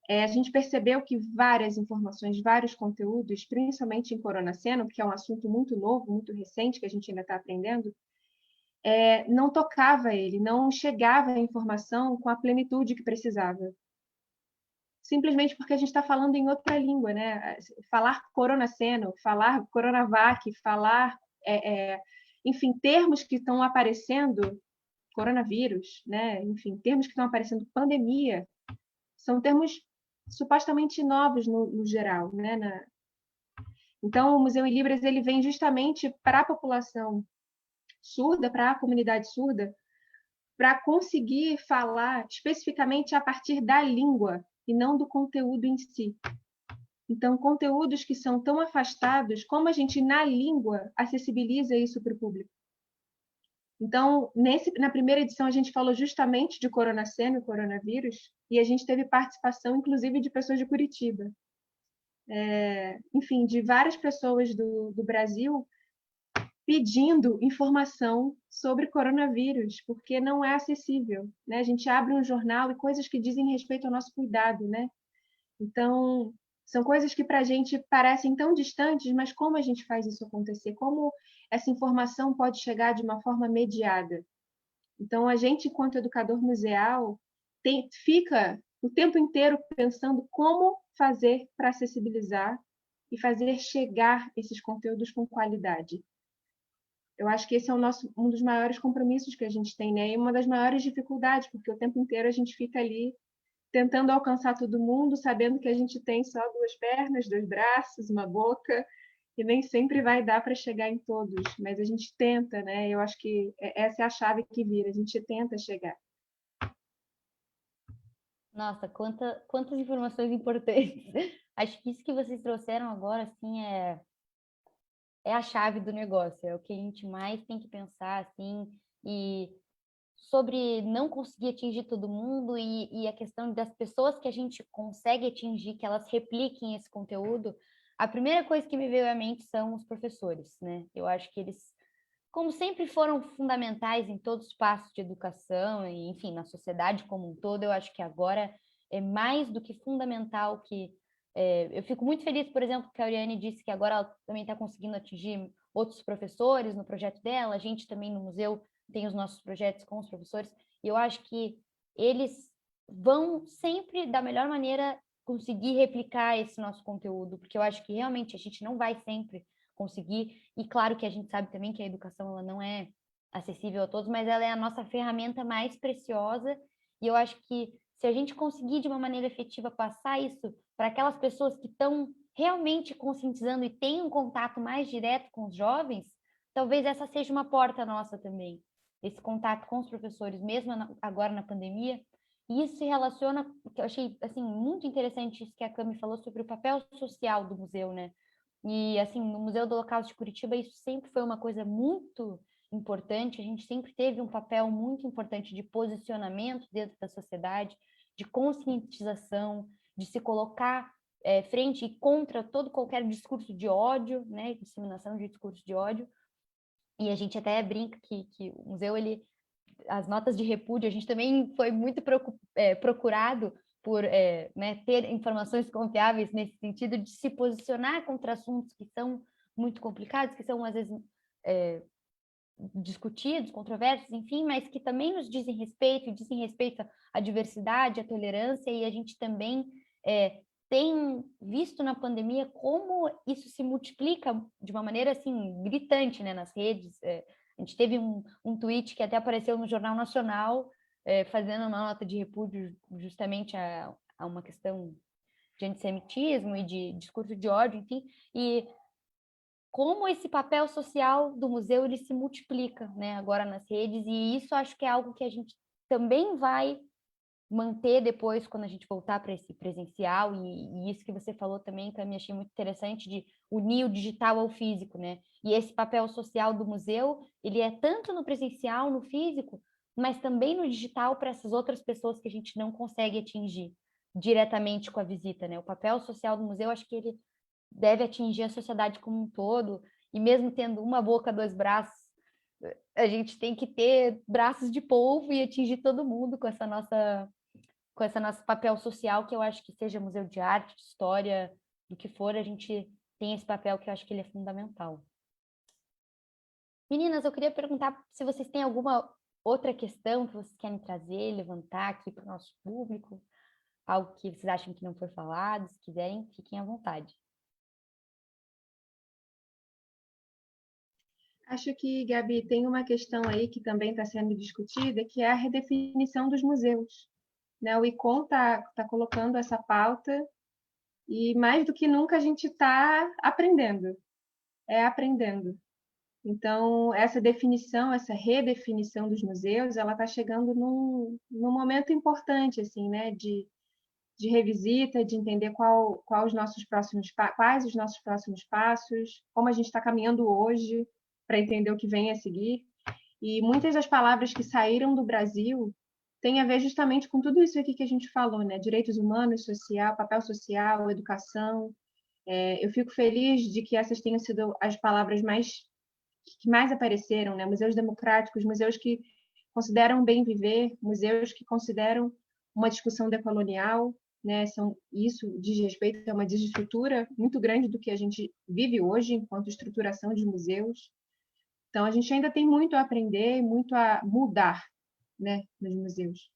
a gente percebeu que várias informações, vários conteúdos, principalmente em Coronaceno, que é um assunto muito novo, muito recente, que a gente ainda está aprendendo, não tocava ele, não chegava a informação com a plenitude que precisava. Simplesmente porque a gente está falando em outra língua, né? Falar Coronaceno, falar Coronavac, falar, enfim, termos que estão aparecendo, coronavírus, né? Enfim, termos que estão aparecendo, pandemia, são termos supostamente novos no geral, né? Então, o Museu em Libras ele vem justamente para a população surda, para a comunidade surda, para conseguir falar especificamente a partir da língua e não do conteúdo em si. Então, conteúdos que são tão afastados, como a gente, na língua, acessibiliza isso para o público? Então, na primeira edição, a gente falou justamente de coronaceno e coronavírus, e a gente teve participação, inclusive, de pessoas de Curitiba. Enfim, de várias pessoas do Brasil pedindo informação sobre coronavírus, porque não é acessível, né? A gente abre um jornal e coisas que dizem respeito ao nosso cuidado, né? Então, são coisas que para a gente parecem tão distantes, mas como a gente faz isso acontecer? Como essa informação pode chegar de uma forma mediada? Então, a gente, enquanto educador museal, fica o tempo inteiro pensando como fazer para acessibilizar e fazer chegar esses conteúdos com qualidade. Eu acho que esse é um dos maiores compromissos que a gente tem, né? E uma das maiores dificuldades, porque o tempo inteiro a gente fica ali tentando alcançar todo mundo, sabendo que a gente tem só 2 pernas, 2 braços, uma boca, e nem sempre vai dar para chegar em todos, mas a gente tenta, né? Eu acho que essa é a chave que vira, a gente tenta chegar. Nossa, quantas informações importantes. Acho que isso que vocês trouxeram agora, assim, é a chave do negócio, é o que a gente mais tem que pensar, assim, e sobre não conseguir atingir todo mundo e a questão das pessoas que a gente consegue atingir, que elas repliquem esse conteúdo. A primeira coisa que me veio à mente são os professores, né? Eu acho que eles, como sempre foram fundamentais em todos os passos de educação e, enfim, na sociedade como um todo, eu acho que agora é mais do que fundamental que... eu fico muito feliz, por exemplo, que a Oriane disse que agora ela também está conseguindo atingir outros professores no projeto dela, a gente também no museu tem os nossos projetos com os professores, e eu acho que eles vão sempre, da melhor maneira, conseguir replicar esse nosso conteúdo, porque eu acho que realmente a gente não vai sempre conseguir, e claro que a gente sabe também que a educação ela não é acessível a todos, mas ela é a nossa ferramenta mais preciosa, e eu acho que se a gente conseguir de uma maneira efetiva passar isso para aquelas pessoas que estão realmente conscientizando e têm um contato mais direto com os jovens, talvez essa seja uma porta nossa também, esse contato com os professores, mesmo agora na pandemia. E isso se relaciona, que eu achei assim muito interessante isso que a Cami falou sobre o papel social do museu, né? E assim, no Museu do Holocausto de Curitiba isso sempre foi uma coisa muito importante, a gente sempre teve um papel muito importante de posicionamento dentro da sociedade, de conscientização, de se colocar frente e contra todo qualquer discurso de ódio, né, disseminação de discurso de ódio. E a gente até brinca que o museu, as notas de repúdio, a gente também foi muito procurado por né, ter informações confiáveis nesse sentido de se posicionar contra assuntos que são muito complicados, que são às vezes discutidos, controversos, enfim, mas que também nos dizem respeito à diversidade, à tolerância, e a gente também tem visto na pandemia como isso se multiplica de uma maneira assim gritante, né, nas redes. A gente teve um tweet que até apareceu no Jornal Nacional fazendo uma nota de repúdio justamente a uma questão de antissemitismo e de discurso de ódio, enfim, e como esse papel social do museu ele se multiplica, né, agora nas redes, e isso acho que é algo que a gente também vai manter depois quando a gente voltar para esse presencial, e isso que você falou também, que eu me achei muito interessante, de unir o digital ao físico, né? E esse papel social do museu, ele é tanto no presencial, no físico, mas também no digital para essas outras pessoas que a gente não consegue atingir diretamente com a visita, né? O papel social do museu, acho que ele deve atingir a sociedade como um todo, e mesmo tendo uma boca, 2 braços, a gente tem que ter braços de polvo e atingir todo mundo com esse nosso papel social, que eu acho que seja museu de arte, de história, do que for, a gente tem esse papel que eu acho que ele é fundamental. Meninas, eu queria perguntar se vocês têm alguma outra questão que vocês querem trazer, levantar aqui para o nosso público, algo que vocês acham que não foi falado, se quiserem, fiquem à vontade. Acho que, Gabi, tem uma questão aí que também está sendo discutida, que é a redefinição dos museus. Né? O ICOM está colocando essa pauta e, mais do que nunca, a gente está aprendendo. Aprendendo. Então, essa definição, essa redefinição dos museus, ela está chegando num momento importante, assim, né? De revisita, de entender quais os nossos próximos passos, como a gente está caminhando hoje para entender o que vem a seguir. E muitas das palavras que saíram do Brasil têm a ver justamente com tudo isso aqui que a gente falou, né? Direitos humanos, social, papel social, educação. Eu fico feliz de que essas tenham sido as palavras que mais apareceram, né? Museus democráticos, museus que consideram bem viver, museus que consideram uma discussão decolonial, né? Isso diz respeito a uma desestrutura muito grande do que a gente vive hoje enquanto estruturação de museus. Então, a gente ainda tem muito a aprender, muito a mudar, né, nos museus.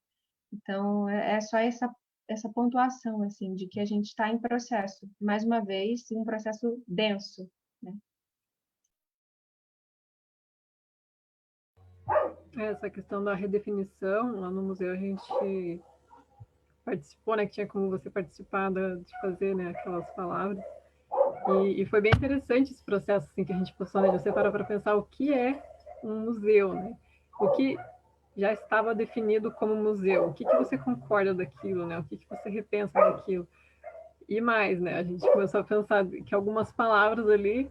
Então, é só essa pontuação, assim, de que a gente está em processo. Mais uma vez, um processo denso, né? Essa questão da redefinição, lá no museu a gente participou, né, que tinha como você participar de fazer, né, aquelas palavras. E foi bem interessante esse processo assim, que a gente passou, né, de você parar para pensar o que é um museu, né? O que já estava definido como museu, o que você concorda daquilo, né? O que você repensa daquilo. E mais, né? A gente começou a pensar que algumas palavras ali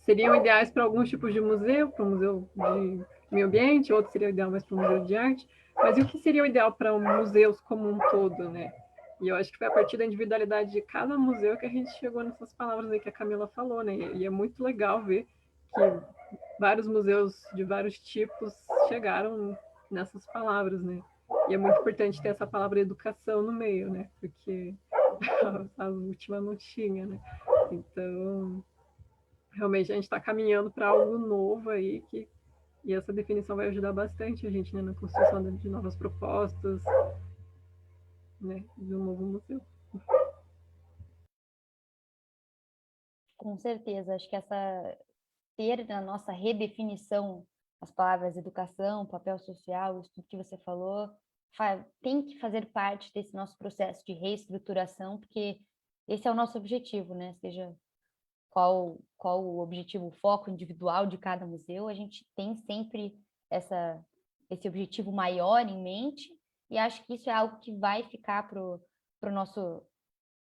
seriam ideais para alguns tipos de museu, para o museu de meio ambiente, outros seriam ideal mais para o museu de arte, mas e o que seria o ideal para museus como um todo, né? E eu acho que foi a partir da individualidade de cada museu que a gente chegou nessas palavras aí que a Camila falou, né? E é muito legal ver que vários museus de vários tipos chegaram nessas palavras, né? E é muito importante ter essa palavra educação no meio, né? Porque a última não tinha, né? Então, realmente a gente está caminhando para algo novo aí e essa definição vai ajudar bastante a gente, né, na construção de novas propostas, né, de um novo museu. Com certeza, acho que ter na nossa redefinição as palavras educação, papel social, isso tudo que você falou, tem que fazer parte desse nosso processo de reestruturação, porque esse é o nosso objetivo, né? Seja qual o objetivo, o foco individual de cada museu, a gente tem sempre esse objetivo maior em mente, e acho que isso é algo que vai ficar para o nosso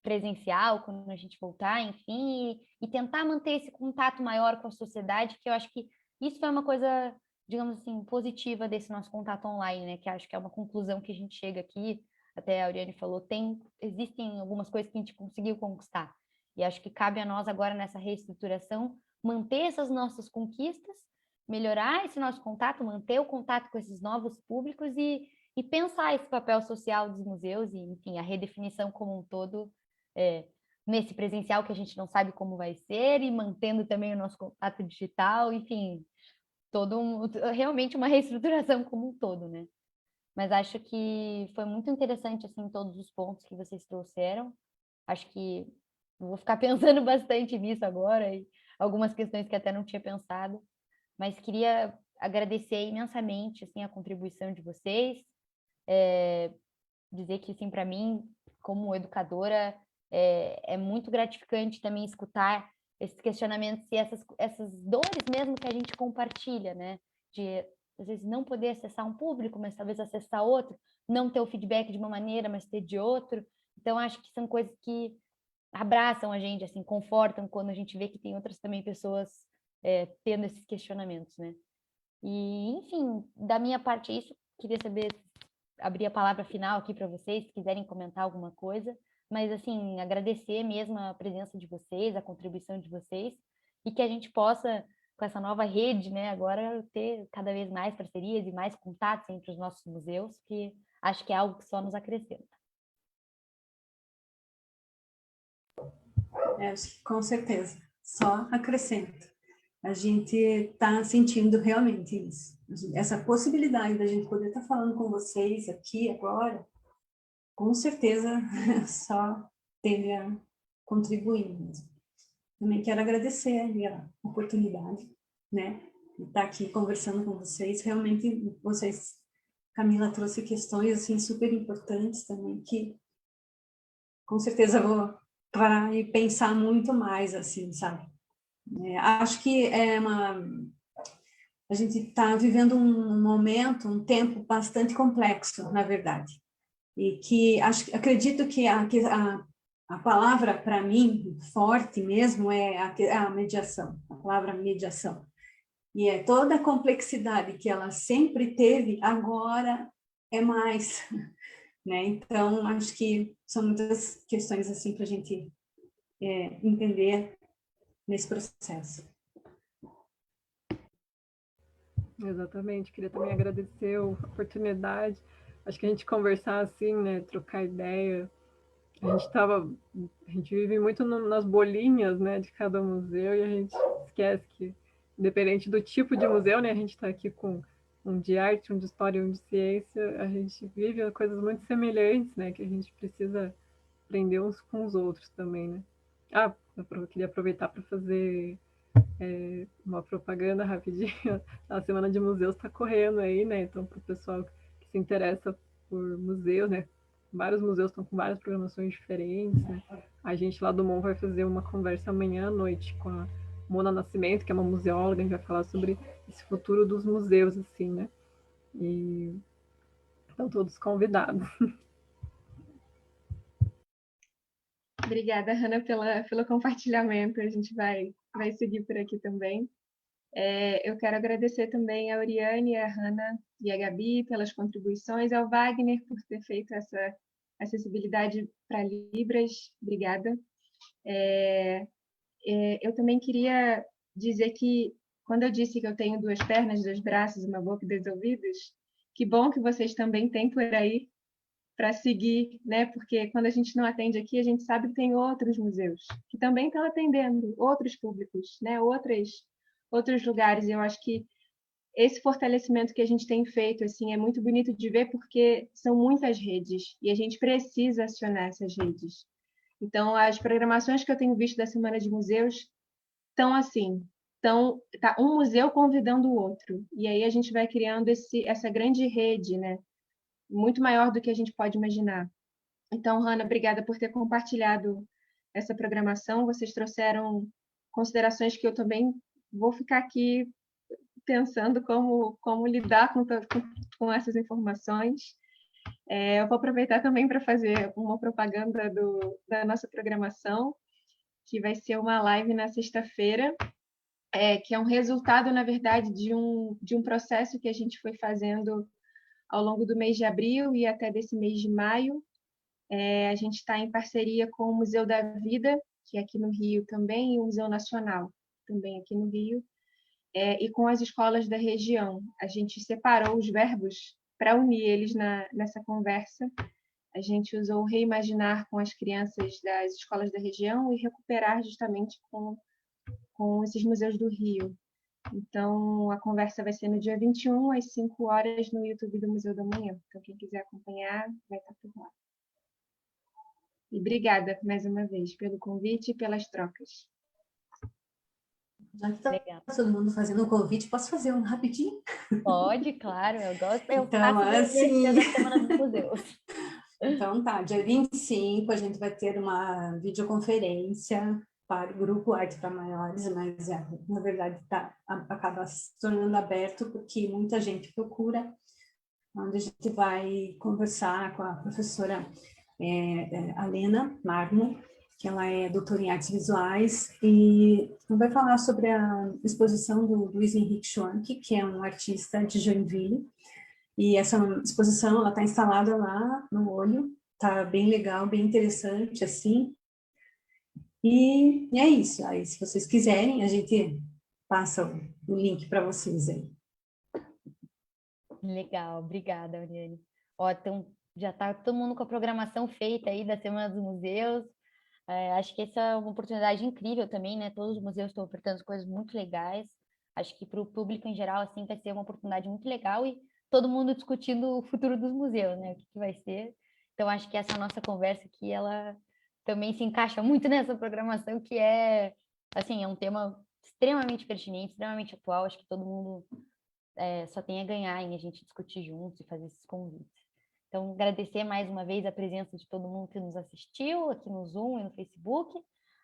presencial, quando a gente voltar, enfim, e tentar manter esse contato maior com a sociedade, que eu acho que isso foi uma coisa, digamos assim, positiva desse nosso contato online, né? Que acho que é uma conclusão que a gente chega aqui, até a Auriane falou, existem algumas coisas que a gente conseguiu conquistar, e acho que cabe a nós agora nessa reestruturação manter essas nossas conquistas, melhorar esse nosso contato, manter o contato com esses novos públicos e pensar esse papel social dos museus e, enfim, a redefinição como um todo nesse presencial que a gente não sabe como vai ser e mantendo também o nosso contato digital, enfim, realmente uma reestruturação como um todo, né? Mas acho que foi muito interessante, assim, todos os pontos que vocês trouxeram. Acho que vou ficar pensando bastante nisso agora e algumas questões que até não tinha pensado, mas queria agradecer imensamente, assim, a contribuição de vocês, dizer que, assim, para mim, como educadora, é muito gratificante também escutar esses questionamentos e essas dores mesmo que a gente compartilha, né? De, às vezes, não poder acessar um público, mas talvez acessar outro, não ter o feedback de uma maneira, mas ter de outro. Então, acho que são coisas que abraçam a gente, assim, confortam quando a gente vê que tem outras também pessoas tendo esses questionamentos, né? E, enfim, da minha parte é isso. Queria saber, abrir a palavra final aqui para vocês, se quiserem comentar alguma coisa. Mas, assim, agradecer mesmo a presença de vocês, a contribuição de vocês, e que a gente possa, com essa nova rede, né, agora ter cada vez mais parcerias e mais contatos entre os nossos museus, que acho que é algo que só nos acrescenta. Com certeza, só acrescenta. A gente está sentindo realmente isso. Essa possibilidade da gente poder estar falando com vocês aqui agora, com certeza só tende a contribuir mesmo. Também quero agradecer a oportunidade, né, de estar aqui conversando com vocês. Realmente, Camila trouxe questões assim super importantes também, que com certeza vou parar e pensar muito mais, assim, sabe? Acho que a gente está vivendo um momento, um tempo bastante complexo, na verdade. E que acredito que a palavra, para mim, forte mesmo, é a mediação, a palavra mediação. E é toda a complexidade que ela sempre teve, agora é mais, né? Então, acho que são muitas questões assim para a gente entender nesse processo. Exatamente, queria também agradecer a oportunidade. Acho que a gente conversar assim, né, trocar ideia. A gente vive muito nas bolinhas, né, de cada museu e a gente esquece que, independente do tipo de museu, né, a gente está aqui com um de arte, um de história, um de ciência, a gente vive coisas muito semelhantes, né, que a gente precisa aprender uns com os outros também, né. Ah, eu queria aproveitar para fazer uma propaganda rapidinho. A Semana de Museus está correndo aí, né? Então, para o pessoal que se interessa por museus, né? Vários museus estão com várias programações diferentes, né? A gente lá do MON vai fazer uma conversa amanhã à noite com a Mona Nascimento, que é uma museóloga, a gente vai falar sobre esse futuro dos museus, assim, né? E estão todos convidados. Obrigada, Hanna, pelo compartilhamento. A gente vai seguir por aqui também. Eu quero agradecer também a Oriane, a Hanna e a Gabi pelas contribuições, ao Wagner por ter feito essa acessibilidade para Libras. Obrigada. Eu também queria dizer que, quando eu disse que eu tenho 2 pernas, 2 braços, uma boca e 2 ouvidos, que bom que vocês também têm por aí para seguir, né? Porque quando a gente não atende aqui, a gente sabe que tem outros museus que também estão atendendo outros públicos, né? Outros lugares. E eu acho que esse fortalecimento que a gente tem feito assim é muito bonito de ver, porque são muitas redes e a gente precisa acionar essas redes. Então, as programações que eu tenho visto da Semana de Museus estão assim, tá um museu convidando o outro. E aí a gente vai criando essa grande rede, né? Muito maior do que a gente pode imaginar. Então, Hanna, obrigada por ter compartilhado essa programação. Vocês trouxeram considerações que eu também vou ficar aqui pensando como lidar com essas informações. Eu vou aproveitar também para fazer uma propaganda da nossa programação, que vai ser uma live na sexta-feira, que é um resultado, na verdade, de um processo que a gente foi fazendo ao longo do mês de abril e até desse mês de maio. A gente está em parceria com o Museu da Vida, que é aqui no Rio também, e o Museu Nacional, também aqui no Rio, e com as escolas da região. A gente separou os verbos para unir eles nessa conversa. A gente usou reimaginar com as crianças das escolas da região e recuperar justamente com esses museus do Rio. Então, a conversa vai ser no dia 21, às 5 horas, no YouTube do Museu da Manhã. Então, quem quiser acompanhar, vai estar por lá. E obrigada, mais uma vez, pelo convite e pelas trocas. Já que está todo mundo fazendo um convite, posso fazer um rapidinho? Pode, claro, eu gosto. Eu Então, faço assim... da Semana dos Museus. Então, tá, dia 25 a gente vai ter uma videoconferência para o Grupo Arte para Maiores, mas na verdade acaba se tornando aberto porque muita gente procura, onde a gente vai conversar com a professora Alena Marmo, que ela é doutora em artes visuais, e vai falar sobre a exposição do Luiz Henrique Schwanck, que é um artista de Joinville. E essa exposição, ela está instalada lá no Olho, tá bem legal, bem interessante, assim. E é isso. Aí, se vocês quiserem, a gente passa o link para vocês aí. Legal, obrigada, Oriane. Ó, então, já está todo mundo com a programação feita aí da Semana dos Museus. Acho que essa é uma oportunidade incrível também, né? Todos os museus estão ofertando coisas muito legais. Acho que para o público em geral, assim, vai ser uma oportunidade muito legal e todo mundo discutindo o futuro dos museus, né? O que vai ser. Então, acho que essa nossa conversa aqui, ela também se encaixa muito nessa programação, que assim, é um tema extremamente pertinente, extremamente atual. Acho que todo mundo só tem a ganhar em a gente discutir juntos e fazer esses convites. Então, agradecer mais uma vez a presença de todo mundo que nos assistiu aqui no Zoom e no Facebook.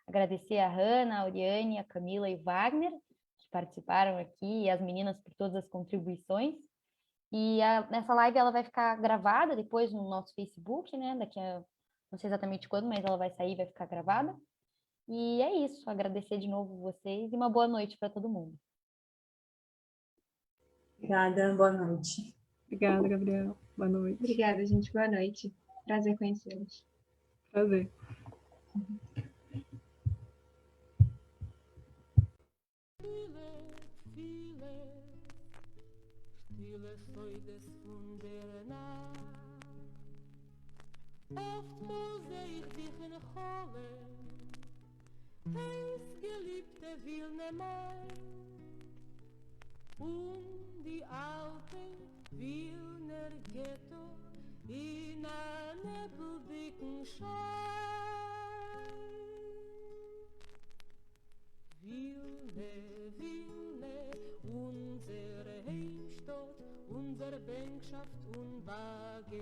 Agradecer a Hanna, a Oriane, a Camila e o Wagner, que participaram aqui, e as meninas por todas as contribuições. E nessa live ela vai ficar gravada depois no nosso Facebook, né? Daqui a, não sei exatamente quando, mas ela vai sair e vai ficar gravada. E é isso. Agradecer de novo vocês e uma boa noite para todo mundo. Obrigada, boa noite. Obrigada, Gabriel. Boa noite. Obrigada, gente. Boa noite. Prazer conhecê-los. Prazer. Stille soll des von der Nacht. Oft seh ich dich in Chole, heiß geliebte Wilne Mai. Und die alte Wilner Ghetto in a nebeldicken Schein. Wilne, Wilne, unsere Heimstatt, unsere Bänkschaft und Bagger.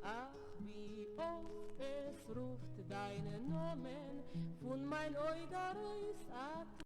Ach, wie oft es ruft deinen Namen von mein Eugereis ab.